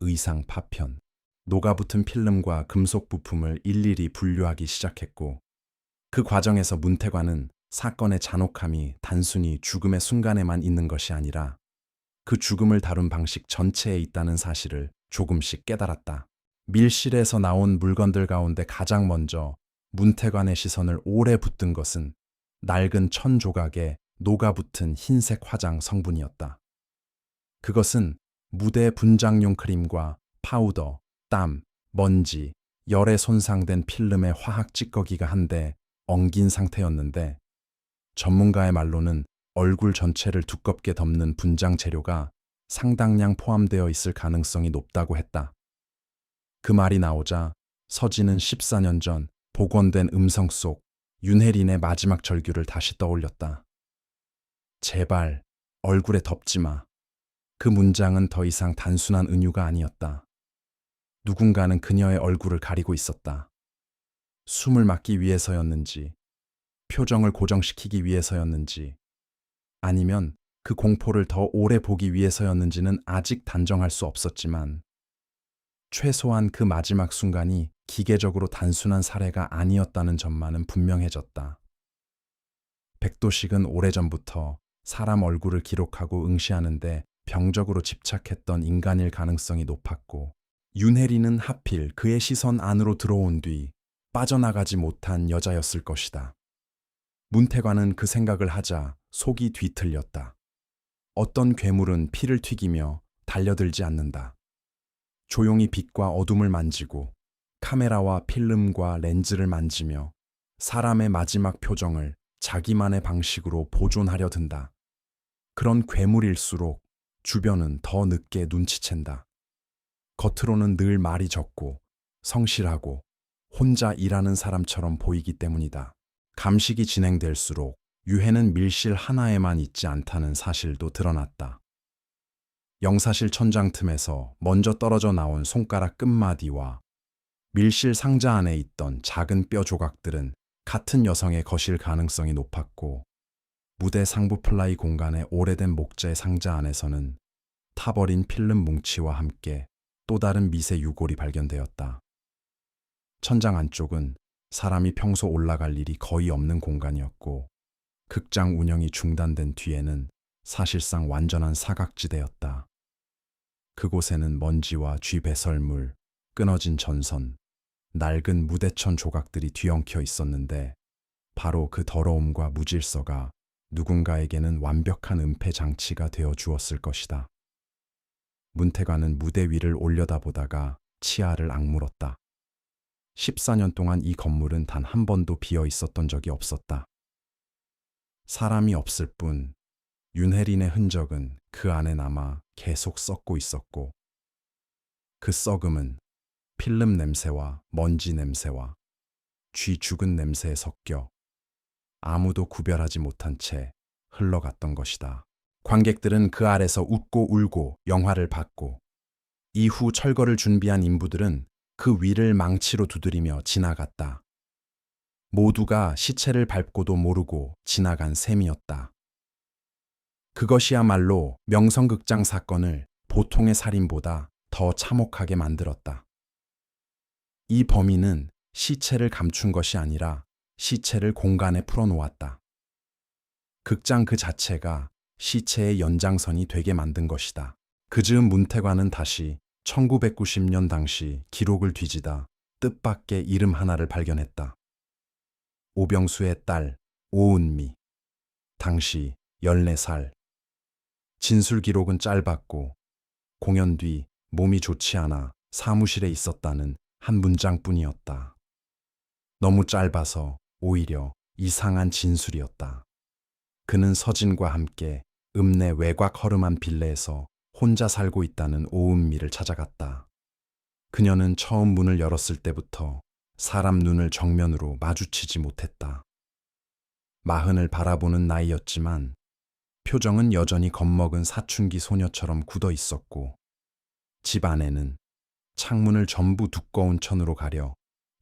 의상 파편, 녹아붙은 필름과 금속 부품을 일일이 분류하기 시작했고, 그 과정에서 문태관은 사건의 잔혹함이 단순히 죽음의 순간에만 있는 것이 아니라 그 죽음을 다룬 방식 전체에 있다는 사실을 조금씩 깨달았다. 밀실에서 나온 물건들 가운데 가장 먼저 문태관의 시선을 오래 붙든 것은 낡은 천 조각에 녹아붙은 흰색 화장 성분이었다. 그것은 무대 분장용 크림과 파우더, 땀, 먼지, 열에 손상된 필름의 화학 찌꺼기가 한데 엉긴 상태였는데, 전문가의 말로는 얼굴 전체를 두껍게 덮는 분장 재료가 상당량 포함되어 있을 가능성이 높다고 했다. 그 말이 나오자 서진은 14년 전 복원된 음성 속 윤혜린의 마지막 절규를 다시 떠올렸다. 제발 얼굴에 덮지 마. 그 문장은 더 이상 단순한 은유가 아니었다. 누군가는 그녀의 얼굴을 가리고 있었다. 숨을 막기 위해서였는지, 표정을 고정시키기 위해서였는지, 아니면 그 공포를 더 오래 보기 위해서였는지는 아직 단정할 수 없었지만, 최소한 그 마지막 순간이 기계적으로 단순한 살해가 아니었다는 점만은 분명해졌다. 백도식은 오래전부터 사람 얼굴을 기록하고 응시하는데 병적으로 집착했던 인간일 가능성이 높았고, 윤혜린은 하필 그의 시선 안으로 들어온 뒤 빠져나가지 못한 여자였을 것이다. 문태관은 그 생각을 하자 속이 뒤틀렸다. 어떤 괴물은 피를 튀기며 달려들지 않는다. 조용히 빛과 어둠을 만지고 카메라와 필름과 렌즈를 만지며 사람의 마지막 표정을 자기만의 방식으로 보존하려 든다. 그런 괴물일수록 주변은 더 늦게 눈치챈다. 겉으로는 늘 말이 적고 성실하고 혼자 일하는 사람처럼 보이기 때문이다. 감식이 진행될수록 유해는 밀실 하나에만 있지 않다는 사실도 드러났다. 영사실 천장 틈에서 먼저 떨어져 나온 손가락 끝마디와 밀실 상자 안에 있던 작은 뼈 조각들은 같은 여성의 것일 가능성이 높았고, 무대 상부 플라이 공간의 오래된 목재 상자 안에서는 타버린 필름 뭉치와 함께 또 다른 미세 유골이 발견되었다. 천장 안쪽은 사람이 평소 올라갈 일이 거의 없는 공간이었고, 극장 운영이 중단된 뒤에는 사실상 완전한 사각지대였다. 그곳에는 먼지와 쥐 배설물, 끊어진 전선, 낡은 무대천 조각들이 뒤엉켜 있었는데, 바로 그 더러움과 무질서가 누군가에게는 완벽한 은폐 장치가 되어 주었을 것이다. 문태관은 무대 위를 올려다보다가 치아를 악물었다. 14년 동안 이 건물은 단 한 번도 비어 있었던 적이 없었다. 사람이 없을 뿐 윤혜린의 흔적은 그 안에 남아 계속 썩고 있었고, 그 썩음은 필름 냄새와 먼지 냄새와 쥐 죽은 냄새에 섞여 아무도 구별하지 못한 채 흘러갔던 것이다. 관객들은 그 아래서 웃고 울고 영화를 봤고, 이후 철거를 준비한 인부들은 그 위를 망치로 두드리며 지나갔다. 모두가 시체를 밟고도 모르고 지나간 셈이었다. 그것이야말로 명성극장 사건을 보통의 살인보다 더 참혹하게 만들었다. 이 범인은 시체를 감춘 것이 아니라 시체를 공간에 풀어놓았다. 극장 그 자체가 시체의 연장선이 되게 만든 것이다. 그 즈음 문태관은 다시 1990년 당시 기록을 뒤지다 뜻밖의 이름 하나를 발견했다. 오병수의 딸 오은미, 당시 14살. 진술 기록은 짧았고 공연 뒤 몸이 좋지 않아 사무실에 있었다는 한 문장뿐이었다. 너무 짧아서 오히려 이상한 진술이었다. 그는 서진과 함께 읍내 외곽 허름한 빌레에서 혼자 살고 있다는 오은미를 찾아갔다. 그녀는 처음 문을 열었을 때부터 사람 눈을 정면으로 마주치지 못했다. 40을 바라보는 나이였지만 표정은 여전히 겁먹은 사춘기 소녀처럼 굳어 있었고, 집 안에는 창문을 전부 두꺼운 천으로 가려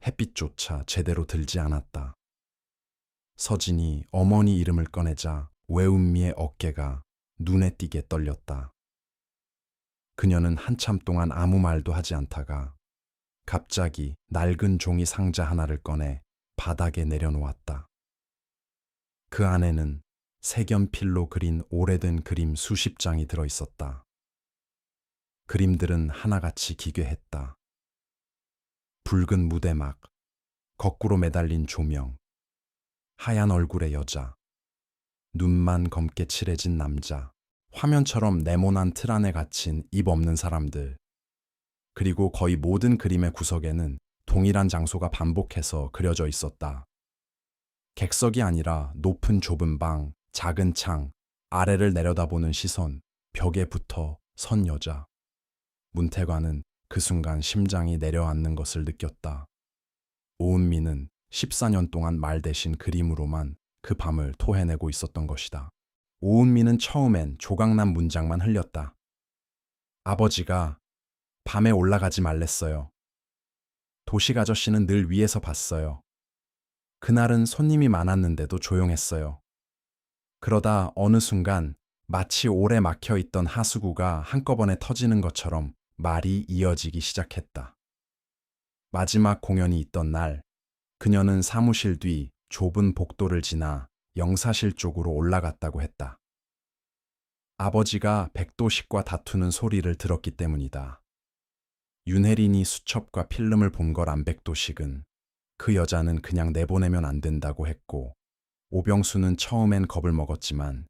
햇빛조차 제대로 들지 않았다. 서진이 어머니 이름을 꺼내자 외운미의 어깨가 눈에 띄게 떨렸다. 그녀는 한참 동안 아무 말도 하지 않다가 갑자기 낡은 종이 상자 하나를 꺼내 바닥에 내려놓았다. 그 안에는 색연필로 그린 오래된 그림 수십 장이 들어있었다. 그림들은 하나같이 기괴했다. 붉은 무대막, 거꾸로 매달린 조명, 하얀 얼굴의 여자, 눈만 검게 칠해진 남자, 화면처럼 네모난 틀 안에 갇힌 입 없는 사람들, 그리고 거의 모든 그림의 구석에는 동일한 장소가 반복해서 그려져 있었다. 객석이 아니라 높은 좁은 방, 작은 창, 아래를 내려다보는 시선, 벽에 붙어 선 여자. 문태관은 그 순간 심장이 내려앉는 것을 느꼈다. 오은미는 14년 동안 말 대신 그림으로만 그 밤을 토해내고 있었던 것이다. 오은미는 처음엔 조각난 문장만 흘렸다. 아버지가 밤에 올라가지 말랬어요. 도식 아저씨는 늘 위에서 봤어요. 그날은 손님이 많았는데도 조용했어요. 그러다 어느 순간 마치 오래 막혀 있던 하수구가 한꺼번에 터지는 것처럼 말이 이어지기 시작했다. 마지막 공연이 있던 날, 그녀는 사무실 뒤 좁은 복도를 지나 영사실 쪽으로 올라갔다고 했다. 아버지가 백도식과 다투는 소리를 들었기 때문이다. 윤혜린이 수첩과 필름을 본 걸 안 백도식은 그 여자는 그냥 내보내면 안 된다고 했고, 오병수는 처음엔 겁을 먹었지만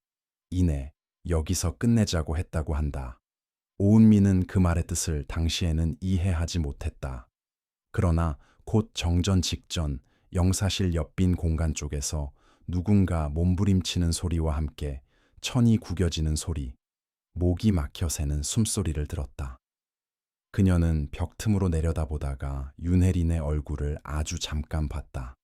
이내 여기서 끝내자고 했다고 한다. 오은미는 그 말의 뜻을 당시에는 이해하지 못했다. 그러나 곧 정전 직전 영사실 옆 빈 공간 쪽에서 누군가 몸부림치는 소리와 함께 천이 구겨지는 소리, 목이 막혀 새는 숨소리를 들었다. 그녀는 벽 틈으로 내려다보다가 윤혜린의 얼굴을 아주 잠깐 봤다.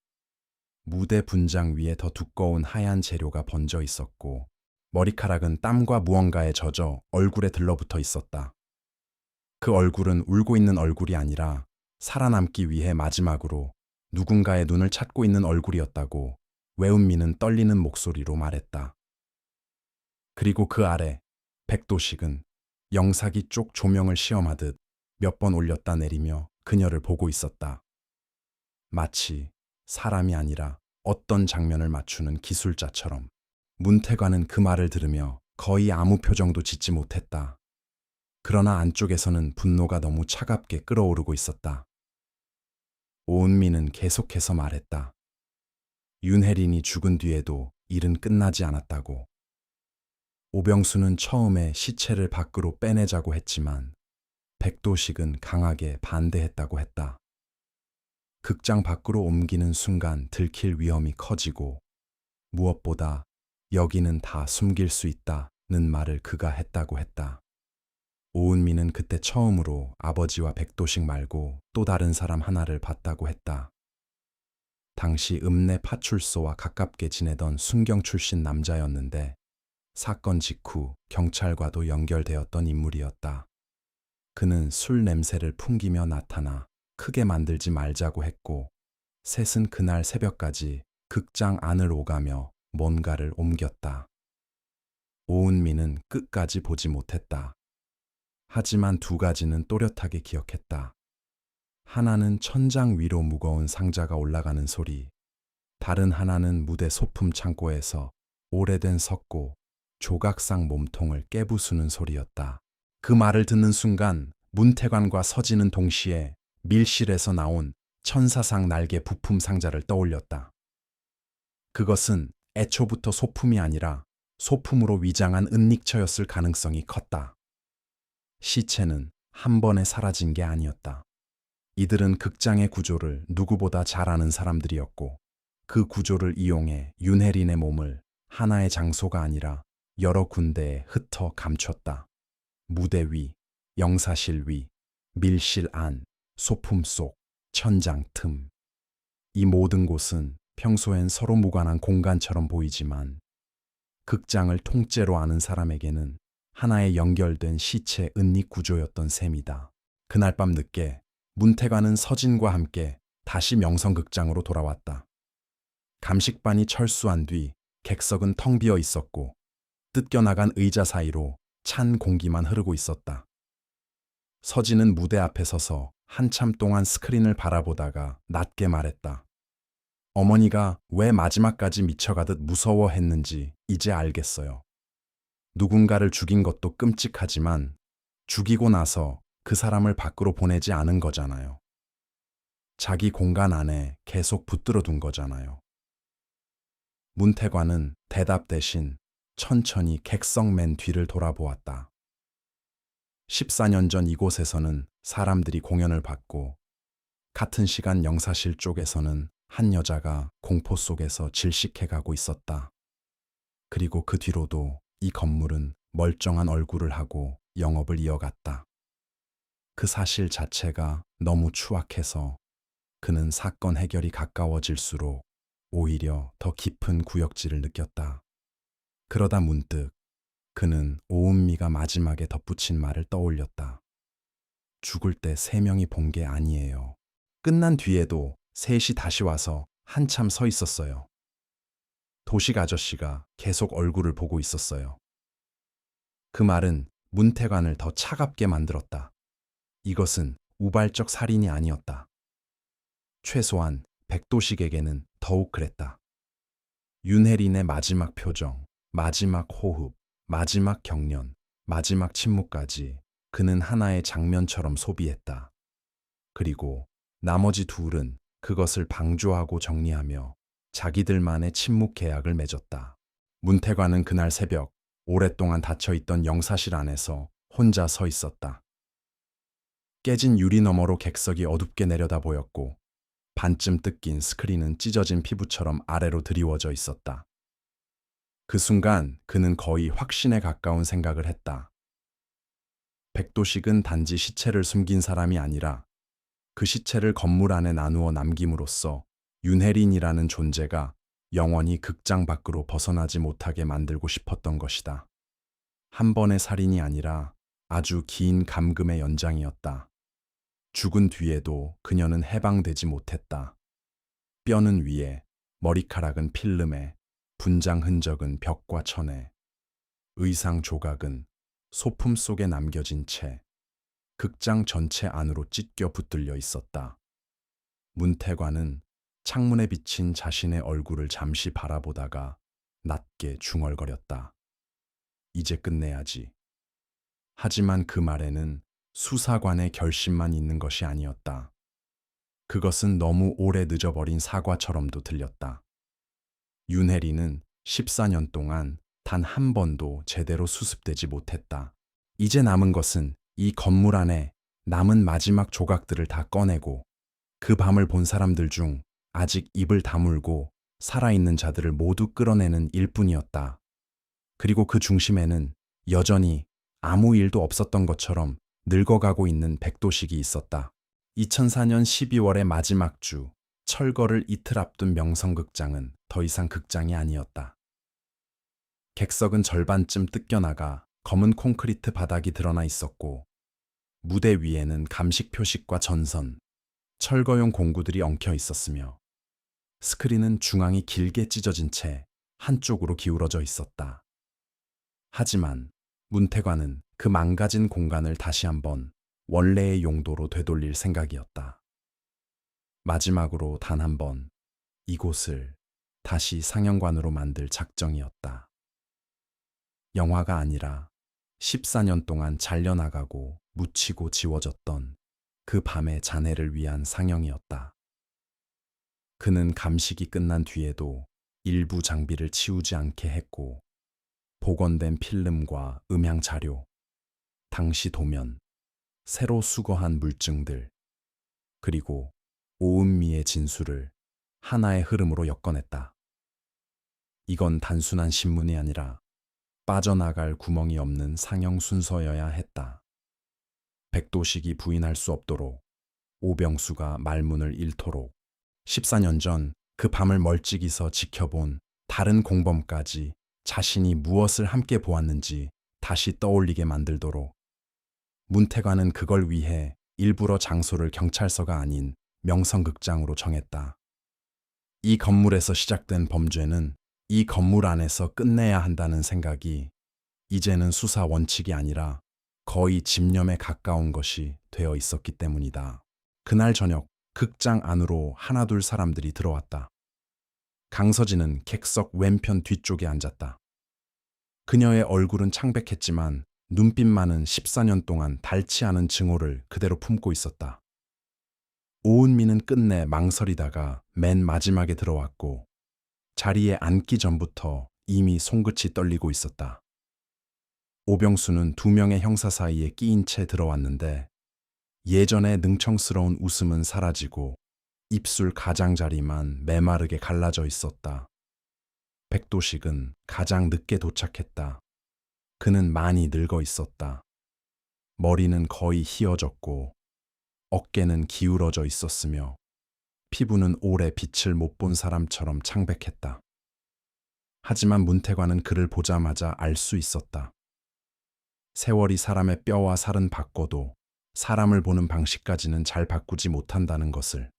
무대 분장 위에 더 두꺼운 하얀 재료가 번져 있었고, 머리카락은 땀과 무언가에 젖어 얼굴에 들러붙어 있었다. 그 얼굴은 울고 있는 얼굴이 아니라 살아남기 위해 마지막으로 누군가의 눈을 찾고 있는 얼굴이었다고 외운미는 떨리는 목소리로 말했다. 그리고 그 아래 백도식은 영사기 쪽 조명을 시험하듯 몇 번 올렸다 내리며 그녀를 보고 있었다. 마치 사람이 아니라 어떤 장면을 맞추는 기술자처럼. 문태관은 그 말을 들으며 거의 아무 표정도 짓지 못했다. 그러나 안쪽에서는 분노가 너무 차갑게 끓어오르고 있었다. 오은미는 계속해서 말했다. 윤혜린이 죽은 뒤에도 일은 끝나지 않았다고. 오병수는 처음에 시체를 밖으로 빼내자고 했지만 백도식은 강하게 반대했다고 했다. 극장 밖으로 옮기는 순간 들킬 위험이 커지고 무엇보다 여기는 다 숨길 수 있다는 말을 그가 했다고 했다. 오은미는 그때 처음으로 아버지와 백도식 말고 또 다른 사람 하나를 봤다고 했다. 당시 읍내 파출소와 가깝게 지내던 순경 출신 남자였는데 사건 직후 경찰과도 연결되었던 인물이었다. 그는 술 냄새를 풍기며 나타나 크게 만들지 말자고 했고 셋은 그날 새벽까지 극장 안을 오가며 뭔가를 옮겼다. 오은미는 끝까지 보지 못했다. 하지만 두 가지는 또렷하게 기억했다. 하나는 천장 위로 무거운 상자가 올라가는 소리, 다른 하나는 무대 소품 창고에서 오래된 석고, 조각상 몸통을 깨부수는 소리였다. 그 말을 듣는 순간 문태관과 서진은 동시에 밀실에서 나온 천사상 날개 부품 상자를 떠올렸다. 그것은 애초부터 소품이 아니라 소품으로 위장한 은닉처였을 가능성이 컸다. 시체는 한 번에 사라진 게 아니었다. 이들은 극장의 구조를 누구보다 잘 아는 사람들이었고 그 구조를 이용해 윤혜린의 몸을 하나의 장소가 아니라 여러 군데에 흩어 감췄다. 무대 위, 영사실 위, 밀실 안, 소품 속, 천장 틈. 이 모든 곳은 평소엔 서로 무관한 공간처럼 보이지만 극장을 통째로 아는 사람에게는 하나의 연결된 시체 은닉 구조였던 셈이다. 그날 밤 늦게 문태관은 서진과 함께 다시 명성극장으로 돌아왔다. 감식반이 철수한 뒤 객석은 텅 비어 있었고 뜯겨나간 의자 사이로 찬 공기만 흐르고 있었다. 서진은 무대 앞에 서서 한참 동안 스크린을 바라보다가 낮게 말했다. 어머니가 왜 마지막까지 미쳐가듯 무서워했는지 이제 알겠어요. 누군가를 죽인 것도 끔찍하지만 죽이고 나서 그 사람을 밖으로 보내지 않은 거잖아요. 자기 공간 안에 계속 붙들어 둔 거잖아요. 문태관은 대답 대신 천천히 객석 맨 뒤를 돌아보았다. 14년 전 이곳에서는 사람들이 공연을 봤고 같은 시간 영사실 쪽에서는 한 여자가 공포 속에서 질식해가고 있었다. 그리고 그 뒤로도 이 건물은 멀쩡한 얼굴을 하고 영업을 이어갔다. 그 사실 자체가 너무 추악해서 그는 사건 해결이 가까워질수록 오히려 더 깊은 구역질을 느꼈다. 그러다 문득 그는 오은미가 마지막에 덧붙인 말을 떠올렸다. 죽을 때 세 명이 본 게 아니에요. 끝난 뒤에도 셋이 다시 와서 한참 서 있었어요. 도식 아저씨가 계속 얼굴을 보고 있었어요. 그 말은 문태관을 더 차갑게 만들었다. 이것은 우발적 살인이 아니었다. 최소한 백도식에게는 더욱 그랬다. 윤혜린의 마지막 표정, 마지막 호흡, 마지막 경련, 마지막 침묵까지 그는 하나의 장면처럼 소비했다. 그리고 나머지 둘은 그것을 방조하고 정리하며 자기들만의 침묵 계약을 맺었다. 문태관은 그날 새벽 오랫동안 닫혀있던 영사실 안에서 혼자 서 있었다. 깨진 유리 너머로 객석이 어둡게 내려다 보였고 반쯤 뜯긴 스크린은 찢어진 피부처럼 아래로 드리워져 있었다. 그 순간 그는 거의 확신에 가까운 생각을 했다. 백도식은 단지 시체를 숨긴 사람이 아니라 그 시체를 건물 안에 나누어 남김으로써 윤혜린이라는 존재가 영원히 극장 밖으로 벗어나지 못하게 만들고 싶었던 것이다. 한 번의 살인이 아니라 아주 긴 감금의 연장이었다. 죽은 뒤에도 그녀는 해방되지 못했다. 뼈는 위에, 머리카락은 필름에, 분장 흔적은 벽과 천에, 의상 조각은 소품 속에 남겨진 채 극장 전체 안으로 찢겨 붙들려 있었다. 문태관은 창문에 비친 자신의 얼굴을 잠시 바라보다가 낮게 중얼거렸다. 이제 끝내야지. 하지만 그 말에는 수사관의 결심만 있는 것이 아니었다. 그것은 너무 오래 늦어버린 사과처럼도 들렸다. 윤혜리는 14년 동안 단 한 번도 제대로 수습되지 못했다. 이제 남은 것은 이 건물 안에 남은 마지막 조각들을 다 꺼내고 그 밤을 본 사람들 중 아직 입을 다물고 살아있는 자들을 모두 끌어내는 일뿐이었다. 그리고 그 중심에는 여전히 아무 일도 없었던 것처럼 늙어가고 있는 백도식이 있었다. 2004년 12월의 마지막 주, 철거를 이틀 앞둔 명성극장은 더 이상 극장이 아니었다. 객석은 절반쯤 뜯겨나가 검은 콘크리트 바닥이 드러나 있었고 무대 위에는 감식 표식과 전선, 철거용 공구들이 엉켜 있었으며 스크린은 중앙이 길게 찢어진 채 한쪽으로 기울어져 있었다. 하지만 문태관은 그 망가진 공간을 다시 한번 원래의 용도로 되돌릴 생각이었다. 마지막으로 단 한 번 이곳을 다시 상영관으로 만들 작정이었다. 영화가 아니라 14년 동안 잘려나가고 묻히고 지워졌던 그 밤의 잔해를 위한 상영이었다. 그는 감식이 끝난 뒤에도 일부 장비를 치우지 않게 했고 복원된 필름과 음향 자료, 당시 도면, 새로 수거한 물증들, 그리고 오은미의 진술을 하나의 흐름으로 엮어냈다. 이건 단순한 신문이 아니라 빠져나갈 구멍이 없는 상영 순서여야 했다. 백도식이 부인할 수 없도록, 오병수가 말문을 잃도록, 14년 전 그 밤을 멀찍이서 지켜본 다른 공범까지 자신이 무엇을 함께 보았는지 다시 떠올리게 만들도록. 문태관은 그걸 위해 일부러 장소를 경찰서가 아닌 명성극장으로 정했다. 이 건물에서 시작된 범죄는 이 건물 안에서 끝내야 한다는 생각이 이제는 수사 원칙이 아니라 거의 집념에 가까운 것이 되어 있었기 때문이다. 그날 저녁 극장 안으로 하나둘 사람들이 들어왔다. 강서진은 객석 왼편 뒤쪽에 앉았다. 그녀의 얼굴은 창백했지만 눈빛만은 14년 동안 닳지 않은 증오를 그대로 품고 있었다. 오은미는 끝내 망설이다가 맨 마지막에 들어왔고 자리에 앉기 전부터 이미 손끝이 떨리고 있었다. 오병수는 두 명의 형사 사이에 끼인 채 들어왔는데 예전의 능청스러운 웃음은 사라지고 입술 가장자리만 메마르게 갈라져 있었다. 백도식은 가장 늦게 도착했다. 그는 많이 늙어 있었다. 머리는 거의 휘어졌고 어깨는 기울어져 있었으며 피부는 오래 빛을 못 본 사람처럼 창백했다. 하지만 문태관은 그를 보자마자 알 수 있었다. 세월이 사람의 뼈와 살은 바꿔도 사람을 보는 방식까지는 잘 바꾸지 못한다는 것을.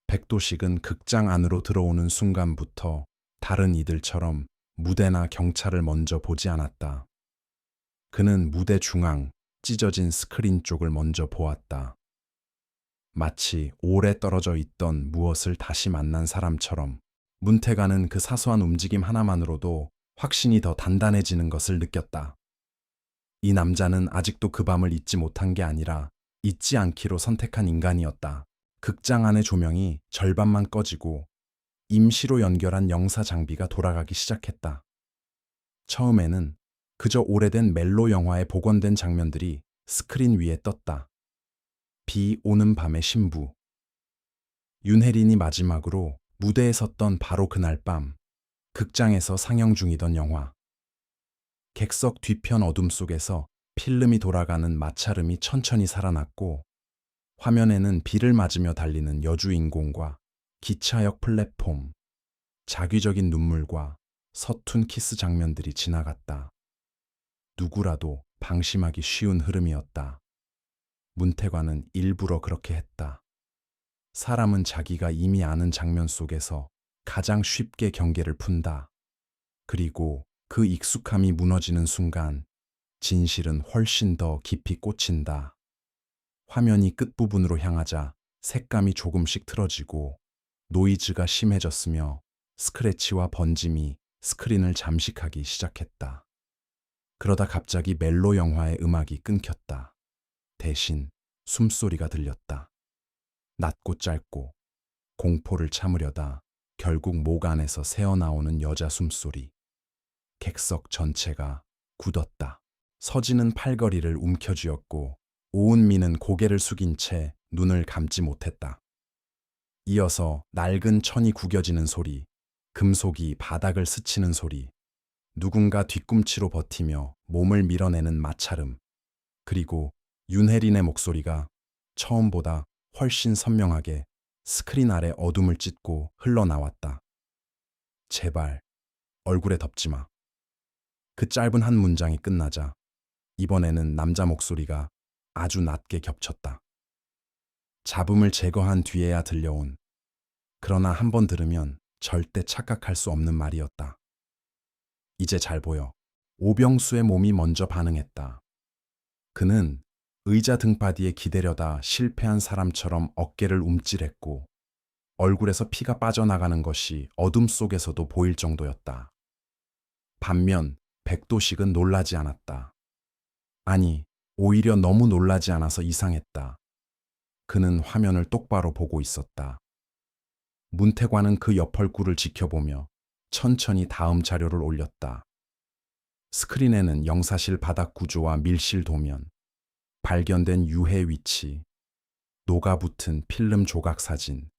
백도식은 극장 안으로 들어오는 순간부터 다른 이들처럼 무대나 경찰을 먼저 보지 않았다. 그는 무대 중앙 찢어진 스크린 쪽을 먼저 보았다. 마치 오래 떨어져 있던 무엇을 다시 만난 사람처럼 문태관은 그 사소한 움직임 하나만으로도 확신이 더 단단해지는 것을 느꼈다. 이 남자는 아직도 그 밤을 잊지 못한 게 아니라 잊지 않기로 선택한 인간이었다. 극장 안의 조명이 절반만 꺼지고 임시로 연결한 영사 장비가 돌아가기 시작했다. 처음에는 그저 오래된 멜로 영화에 복원된 장면들이 스크린 위에 떴다. 비 오는 밤의 신부. 윤혜린이 마지막으로 무대에 섰던 바로 그날 밤, 극장에서 상영 중이던 영화. 객석 뒤편 어둠 속에서 필름이 돌아가는 마찰음이 천천히 살아났고 화면에는 비를 맞으며 달리는 여주인공과 기차역 플랫폼, 자귀적인 눈물과 서툰 키스 장면들이 지나갔다. 누구라도 방심하기 쉬운 흐름이었다. 문태관은 일부러 그렇게 했다. 사람은 자기가 이미 아는 장면 속에서 가장 쉽게 경계를 푼다. 그리고 그 익숙함이 무너지는 순간 진실은 훨씬 더 깊이 꽂힌다. 화면이 끝부분으로 향하자 색감이 조금씩 틀어지고 노이즈가 심해졌으며 스크래치와 번짐이 스크린을 잠식하기 시작했다. 그러다 갑자기 멜로 영화의 음악이 끊겼다. 대신 숨소리가 들렸다. 낮고 짧고 공포를 참으려다 결국 목 안에서 새어나오는 여자 숨소리. 객석 전체가 굳었다. 서진은 팔걸이를 움켜쥐었고 오은미는 고개를 숙인 채 눈을 감지 못했다. 이어서 낡은 천이 구겨지는 소리, 금속이 바닥을 스치는 소리, 누군가 뒤꿈치로 버티며 몸을 밀어내는 마찰음, 그리고 윤혜린의 목소리가 처음보다 훨씬 선명하게 스크린 아래 어둠을 찢고 흘러나왔다. 제발, 얼굴에 덮지 마. 그 짧은 한 문장이 끝나자 이번에는 남자 목소리가 아주 낮게 겹쳤다. 잡음을 제거한 뒤에야 들려온, 그러나 한 번 들으면 절대 착각할 수 없는 말이었다. 이제 잘 보여. 오병수의 몸이 먼저 반응했다. 그는 의자 등받이에 기대려다 실패한 사람처럼 어깨를 움찔했고 얼굴에서 피가 빠져나가는 것이 어둠 속에서도 보일 정도였다. 반면 백도식은 놀라지 않았다. 아니, 오히려 너무 놀라지 않아서 이상했다. 그는 화면을 똑바로 보고 있었다. 문태관은 그 옆 얼굴을 지켜보며 천천히 다음 자료를 올렸다. 스크린에는 영사실 바닥 구조와 밀실 도면, 발견된 유해 위치, 녹아붙은 필름 조각 사진,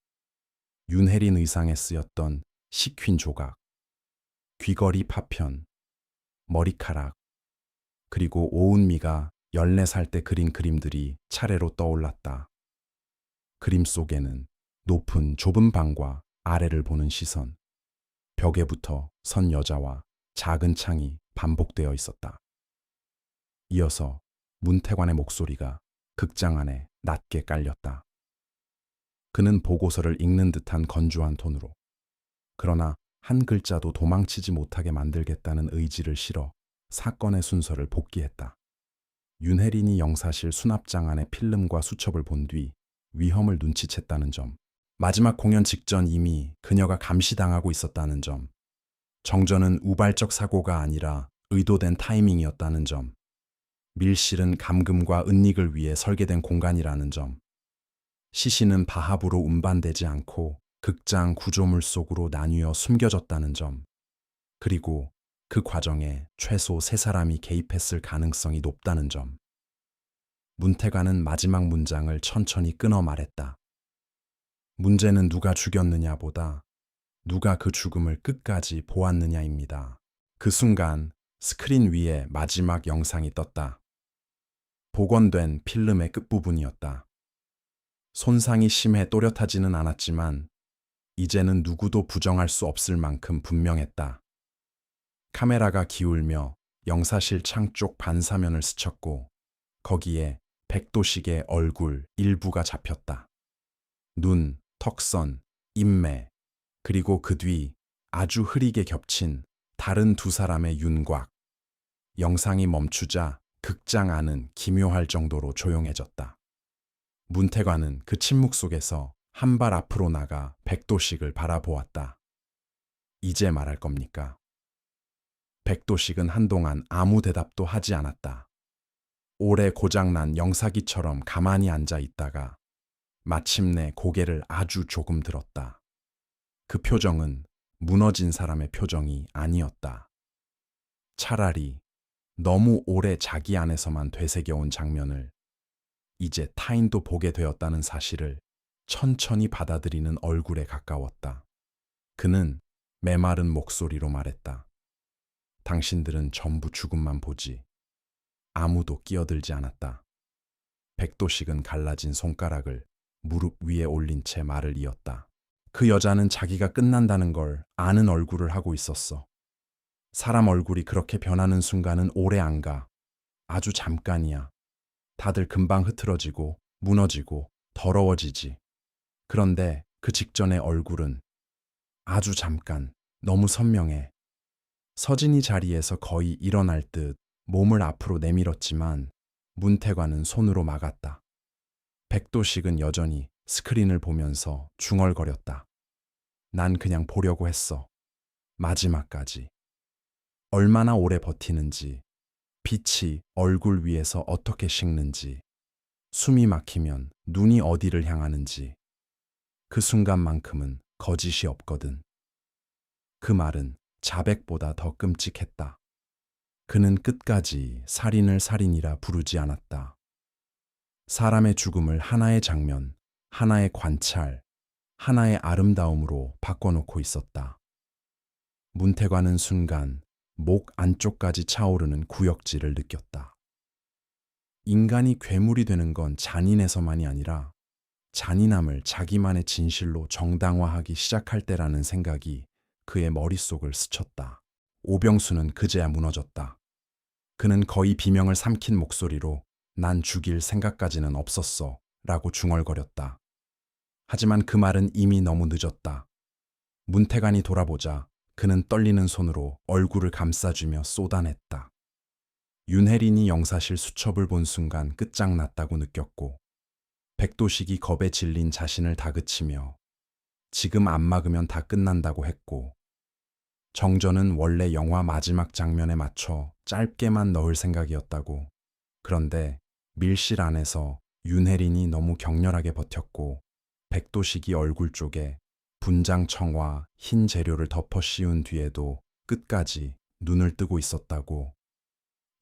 윤혜린 의상에 쓰였던 식휜 조각, 귀걸이 파편, 머리카락, 그리고 오은미가 14살 때 그린 그림들이 차례로 떠올랐다. 그림 속에는 높은 좁은 방과 아래를 보는 시선, 벽에부터 선 여자와 작은 창이 반복되어 있었다. 이어서 문태관의 목소리가 극장 안에 낮게 깔렸다. 그는 보고서를 읽는 듯한 건조한 톤으로, 그러나 한 글자도 도망치지 못하게 만들겠다는 의지를 실어 사건의 순서를 복기했다. 윤혜린이 영사실 수납장 안의 필름과 수첩을 본 뒤 위험을 눈치챘다는 점, 마지막 공연 직전 이미 그녀가 감시당하고 있었다는 점, 정전은 우발적 사고가 아니라 의도된 타이밍이었다는 점, 밀실은 감금과 은닉을 위해 설계된 공간이라는 점, 시신은 바합으로 운반되지 않고 극장 구조물 속으로 나뉘어 숨겨졌다는 점, 그리고 그 과정에 최소 3사람이 개입했을 가능성이 높다는 점. 문태관은 마지막 문장을 천천히 끊어 말했다. 문제는 누가 죽였느냐보다 누가 그 죽음을 끝까지 보았느냐입니다. 그 순간 스크린 위에 마지막 영상이 떴다. 복원된 필름의 끝부분이었다. 손상이 심해 또렷하지는 않았지만 이제는 누구도 부정할 수 없을 만큼 분명했다. 카메라가 기울며 영사실 창 쪽 반사면을 스쳤고 거기에 백도식의 얼굴 일부가 잡혔다. 눈, 턱선, 인매, 그리고 그 뒤 아주 흐리게 겹친 다른 2사람의 윤곽. 영상이 멈추자 극장 안은 기묘할 정도로 조용해졌다. 문태관은 그 침묵 속에서 한 발 앞으로 나가 백도식을 바라보았다. 이제 말할 겁니까? 백도식은 한동안 아무 대답도 하지 않았다. 오래 고장난 영사기처럼 가만히 앉아 있다가 마침내 고개를 아주 조금 들었다. 그 표정은 무너진 사람의 표정이 아니었다. 차라리 너무 오래 자기 안에서만 되새겨온 장면을 이제 타인도 보게 되었다는 사실을 천천히 받아들이는 얼굴에 가까웠다. 그는 메마른 목소리로 말했다. 당신들은 전부 죽음만 보지. 아무도 끼어들지 않았다. 백도식은 갈라진 손가락을 무릎 위에 올린 채 말을 이었다. 그 여자는 자기가 끝난다는 걸 아는 얼굴을 하고 있었어. 사람 얼굴이 그렇게 변하는 순간은 오래 안 가. 아주 잠깐이야. 다들 금방 흐트러지고 무너지고 더러워지지. 그런데 그 직전의 얼굴은 아주 잠깐, 너무 선명해. 서진이 자리에서 거의 일어날 듯 몸을 앞으로 내밀었지만 문태관은 손으로 막았다. 백도식은 여전히 스크린을 보면서 중얼거렸다. 난 그냥 보려고 했어. 마지막까지. 얼마나 오래 버티는지, 빛이 얼굴 위에서 어떻게 식는지, 숨이 막히면 눈이 어디를 향하는지. 그 순간만큼은 거짓이 없거든. 그 말은 자백보다 더 끔찍했다. 그는 끝까지 살인을 살인이라 부르지 않았다. 사람의 죽음을 하나의 장면, 하나의 관찰, 하나의 아름다움으로 바꿔놓고 있었다. 문태관은 순간 목 안쪽까지 차오르는 구역질을 느꼈다. 인간이 괴물이 되는 건 잔인해서만이 아니라 잔인함을 자기만의 진실로 정당화하기 시작할 때라는 생각이 그의 머릿속을 스쳤다. 오병수는 그제야 무너졌다. 그는 거의 비명을 삼킨 목소리로 난 죽일 생각까지는 없었어 라고 중얼거렸다. 하지만 그 말은 이미 너무 늦었다. 문태관이 돌아보자 그는 떨리는 손으로 얼굴을 감싸주며 쏟아냈다. 윤혜린이 영사실 수첩을 본 순간 끝장났다고 느꼈고 백도식이 겁에 질린 자신을 다그치며 지금 안 막으면 다 끝난다고 했고 정전은 원래 영화 마지막 장면에 맞춰 짧게만 넣을 생각이었다고. 그런데 밀실 안에서 윤혜린이 너무 격렬하게 버텼고 백도식이 얼굴 쪽에 분장청과 흰 재료를 덮어 씌운 뒤에도 끝까지 눈을 뜨고 있었다고.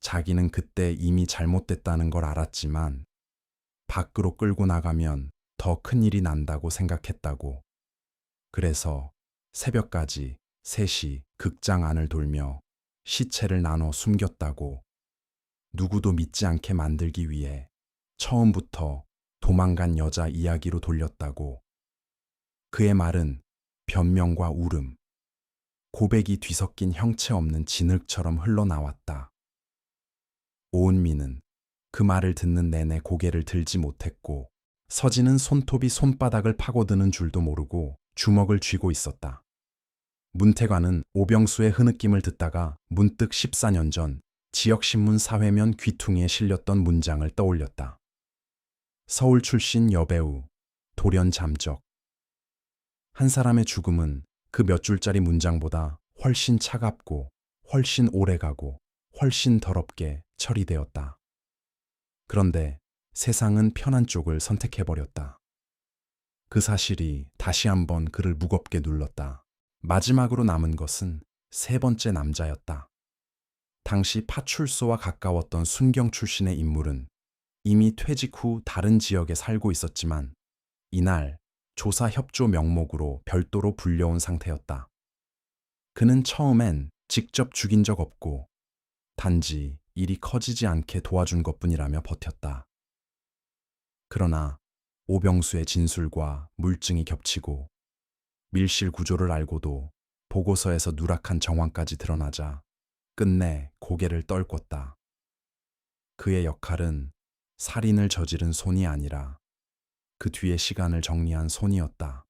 자기는 그때 이미 잘못됐다는 걸 알았지만 밖으로 끌고 나가면 더 큰일이 난다고 생각했다고. 그래서 새벽까지 셋이 극장 안을 돌며 시체를 나눠 숨겼다고. 누구도 믿지 않게 만들기 위해 처음부터 도망간 여자 이야기로 돌렸다고. 그의 말은 변명과 울음, 고백이 뒤섞인 형체 없는 진흙처럼 흘러나왔다. 오은미는 그 말을 듣는 내내 고개를 들지 못했고 서진은 손톱이 손바닥을 파고드는 줄도 모르고 주먹을 쥐고 있었다. 문태관은 오병수의 흐느낌을 듣다가 문득 14년 전 지역신문 사회면 귀퉁이에 실렸던 문장을 떠올렸다. 서울 출신 여배우, 돌연 잠적. 한 사람의 죽음은 그 몇 줄짜리 문장보다 훨씬 차갑고 훨씬 오래가고 훨씬 더럽게 처리되었다. 그런데 세상은 편한 쪽을 선택해버렸다. 그 사실이 다시 한번 그를 무겁게 눌렀다. 마지막으로 남은 것은 세 번째 남자였다. 당시 파출소와 가까웠던 순경 출신의 인물은 이미 퇴직 후 다른 지역에 살고 있었지만 이날 조사 협조 명목으로 별도로 불려온 상태였다. 그는 처음엔 직접 죽인 적 없고 단지 일이 커지지 않게 도와준 것뿐이라며 버텼다. 그러나 오병수의 진술과 물증이 겹치고 밀실 구조를 알고도 보고서에서 누락한 정황까지 드러나자 끝내 고개를 떨궜다. 그의 역할은 살인을 저지른 손이 아니라 그 뒤의 시간을 정리한 손이었다.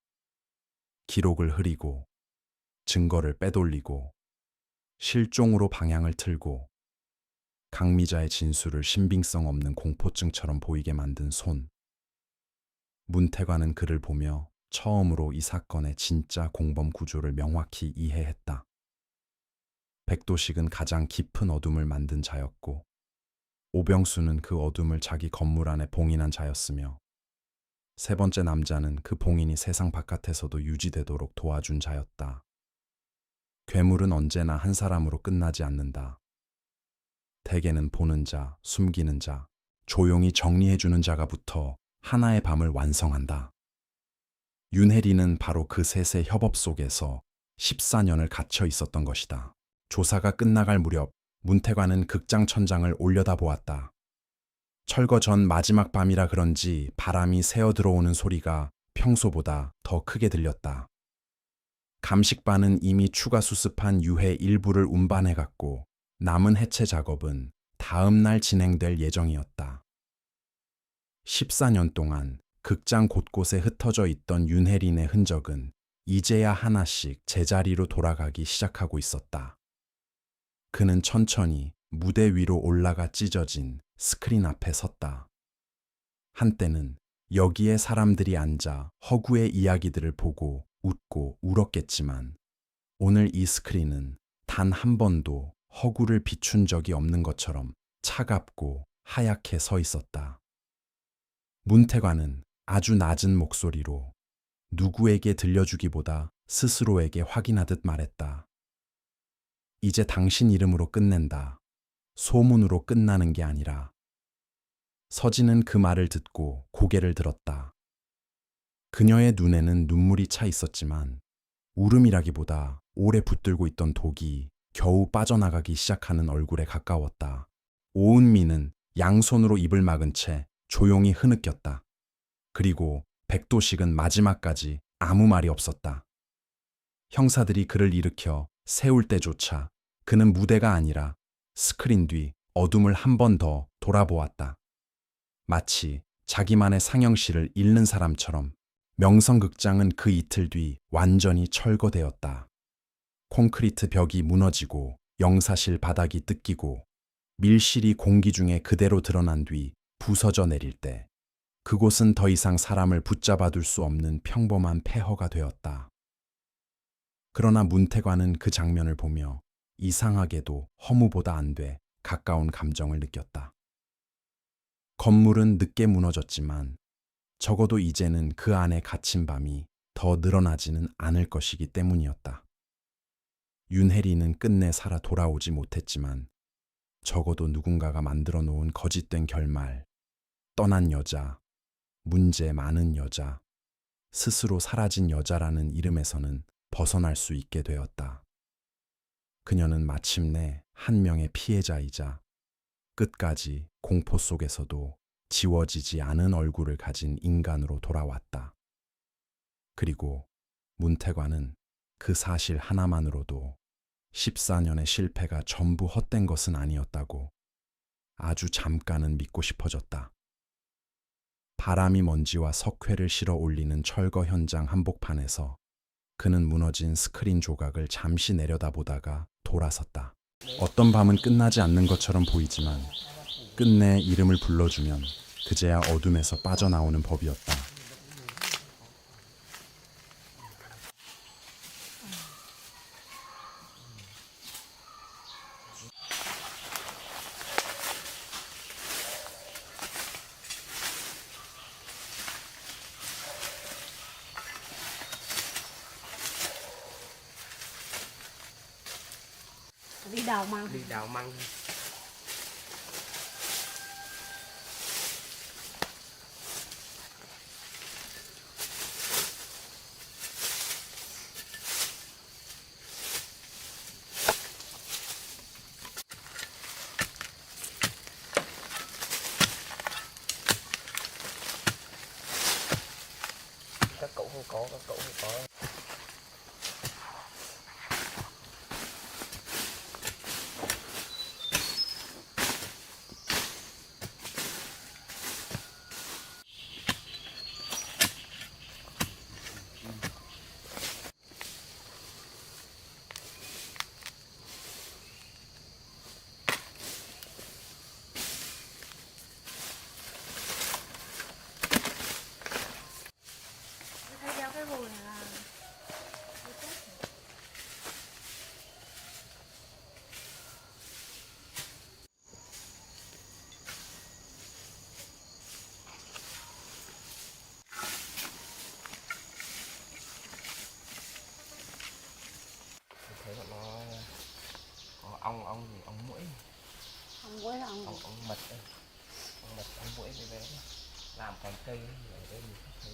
기록을 흐리고 증거를 빼돌리고 실종으로 방향을 틀고 강미자의 진술을 신빙성 없는 공포증처럼 보이게 만든 손. 문태관은 그를 보며 처음으로 이 사건의 진짜 공범 구조를 명확히 이해했다. 백도식은 가장 깊은 어둠을 만든 자였고 오병수는 그 어둠을 자기 건물 안에 봉인한 자였으며 세 번째 남자는 그 봉인이 세상 바깥에서도 유지되도록 도와준 자였다. 괴물은 언제나 한 사람으로 끝나지 않는다. 대개는 보는 자, 숨기는 자, 조용히 정리해주는 자가 붙어 하나의 밤을 완성한다. 윤혜리는 바로 그 셋의 협업 속에서 14년을 갇혀 있었던 것이다. 조사가 끝나갈 무렵 문태관은 극장 천장을 올려다보았다. 철거 전 마지막 밤이라 그런지 바람이 새어 들어오는 소리가 평소보다 더 크게 들렸다. 감식반은 이미 추가 수습한 유해 일부를 운반해갔고 남은 해체 작업은 다음 날 진행될 예정이었다. 14년 동안 극장 곳곳에 흩어져 있던 윤혜린의 흔적은 이제야 하나씩 제자리로 돌아가기 시작하고 있었다. 그는 천천히 무대 위로 올라가 찢어진 스크린 앞에 섰다. 한때는 여기에 사람들이 앉아 허구의 이야기들을 보고 웃고 울었겠지만 오늘 이 스크린은 단 한 번도 허구를 비춘 적이 없는 것처럼 차갑고 하얗게 서 있었다. 문태관은 아주 낮은 목소리로 누구에게 들려주기보다 스스로에게 확인하듯 말했다. 이제 당신 이름으로 끝낸다. 소문으로 끝나는 게 아니라. 서진은 그 말을 듣고 고개를 들었다. 그녀의 눈에는 눈물이 차 있었지만 울음이라기보다 오래 붙들고 있던 독이 겨우 빠져나가기 시작하는 얼굴에 가까웠다. 오은미는 양손으로 입을 막은 채 조용히 흐느꼈다. 그리고 백도식은 마지막까지 아무 말이 없었다. 형사들이 그를 일으켜 세울 때조차 그는 무대가 아니라 스크린 뒤 어둠을 한 번 더 돌아보았다. 마치 자기만의 상영실을 잃는 사람처럼 명성극장은 그 이틀 뒤 완전히 철거되었다. 콘크리트 벽이 무너지고 영사실 바닥이 뜯기고 밀실이 공기 중에 그대로 드러난 뒤 부서져 내릴 때 그곳은 더 이상 사람을 붙잡아둘 수 없는 평범한 폐허가 되었다. 그러나 문태관은 그 장면을 보며 이상하게도 허무보다 안 돼 가까운 감정을 느꼈다. 건물은 늦게 무너졌지만 적어도 이제는 그 안에 갇힌 밤이 더 늘어나지는 않을 것이기 때문이었다. 윤혜리는 끝내 살아 돌아오지 못했지만 적어도 누군가가 만들어 놓은 거짓된 결말, 떠난 여자, 문제 많은 여자, 스스로 사라진 여자라는 이름에서는 벗어날 수 있게 되었다. 그녀는 마침내 한 명의 피해자이자 끝까지 공포 속에서도 지워지지 않은 얼굴을 가진 인간으로 돌아왔다. 그리고 문태관은 그 사실 하나만으로도 14년의 실패가 전부 헛된 것은 아니었다고 아주 잠깐은 믿고 싶어졌다. 바람이 먼지와 석회를 실어 올리는 철거 현장 한복판에서 그는 무너진 스크린 조각을 잠시 내려다보다가 돌아섰다. 어떤 밤은 끝나지 않는 것처럼 보이지만 끝내 이름을 불러주면 그제야 어둠에서 빠져나오는 법이었다. Đi đào măng. Đi đào măng. Các cậu không có, các cậu không có. Thấy đeo cái vùi này là Thấy bọn nó có ong gì, ong muỗi, không quấy là ông ong mật đây. Ong mật, ong muỗi bé bé làm cành cây ấy, ở đây mình không thấy.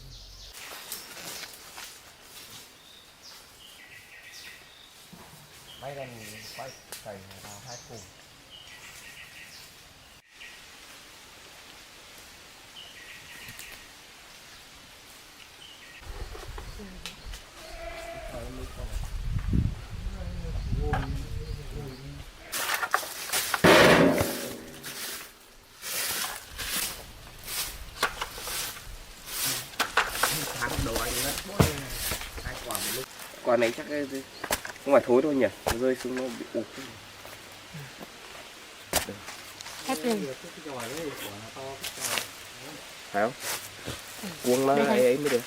Bay lên quay cày vào hai cùng. Tháng đồ anh ngất bốt lên này. Hai quả một lúc. Quả này chắc không phải thối đâu nhỉ, nó rơi xuống nó bị ụt. hết rồi. Phải không? Cuống nó ấy mới được.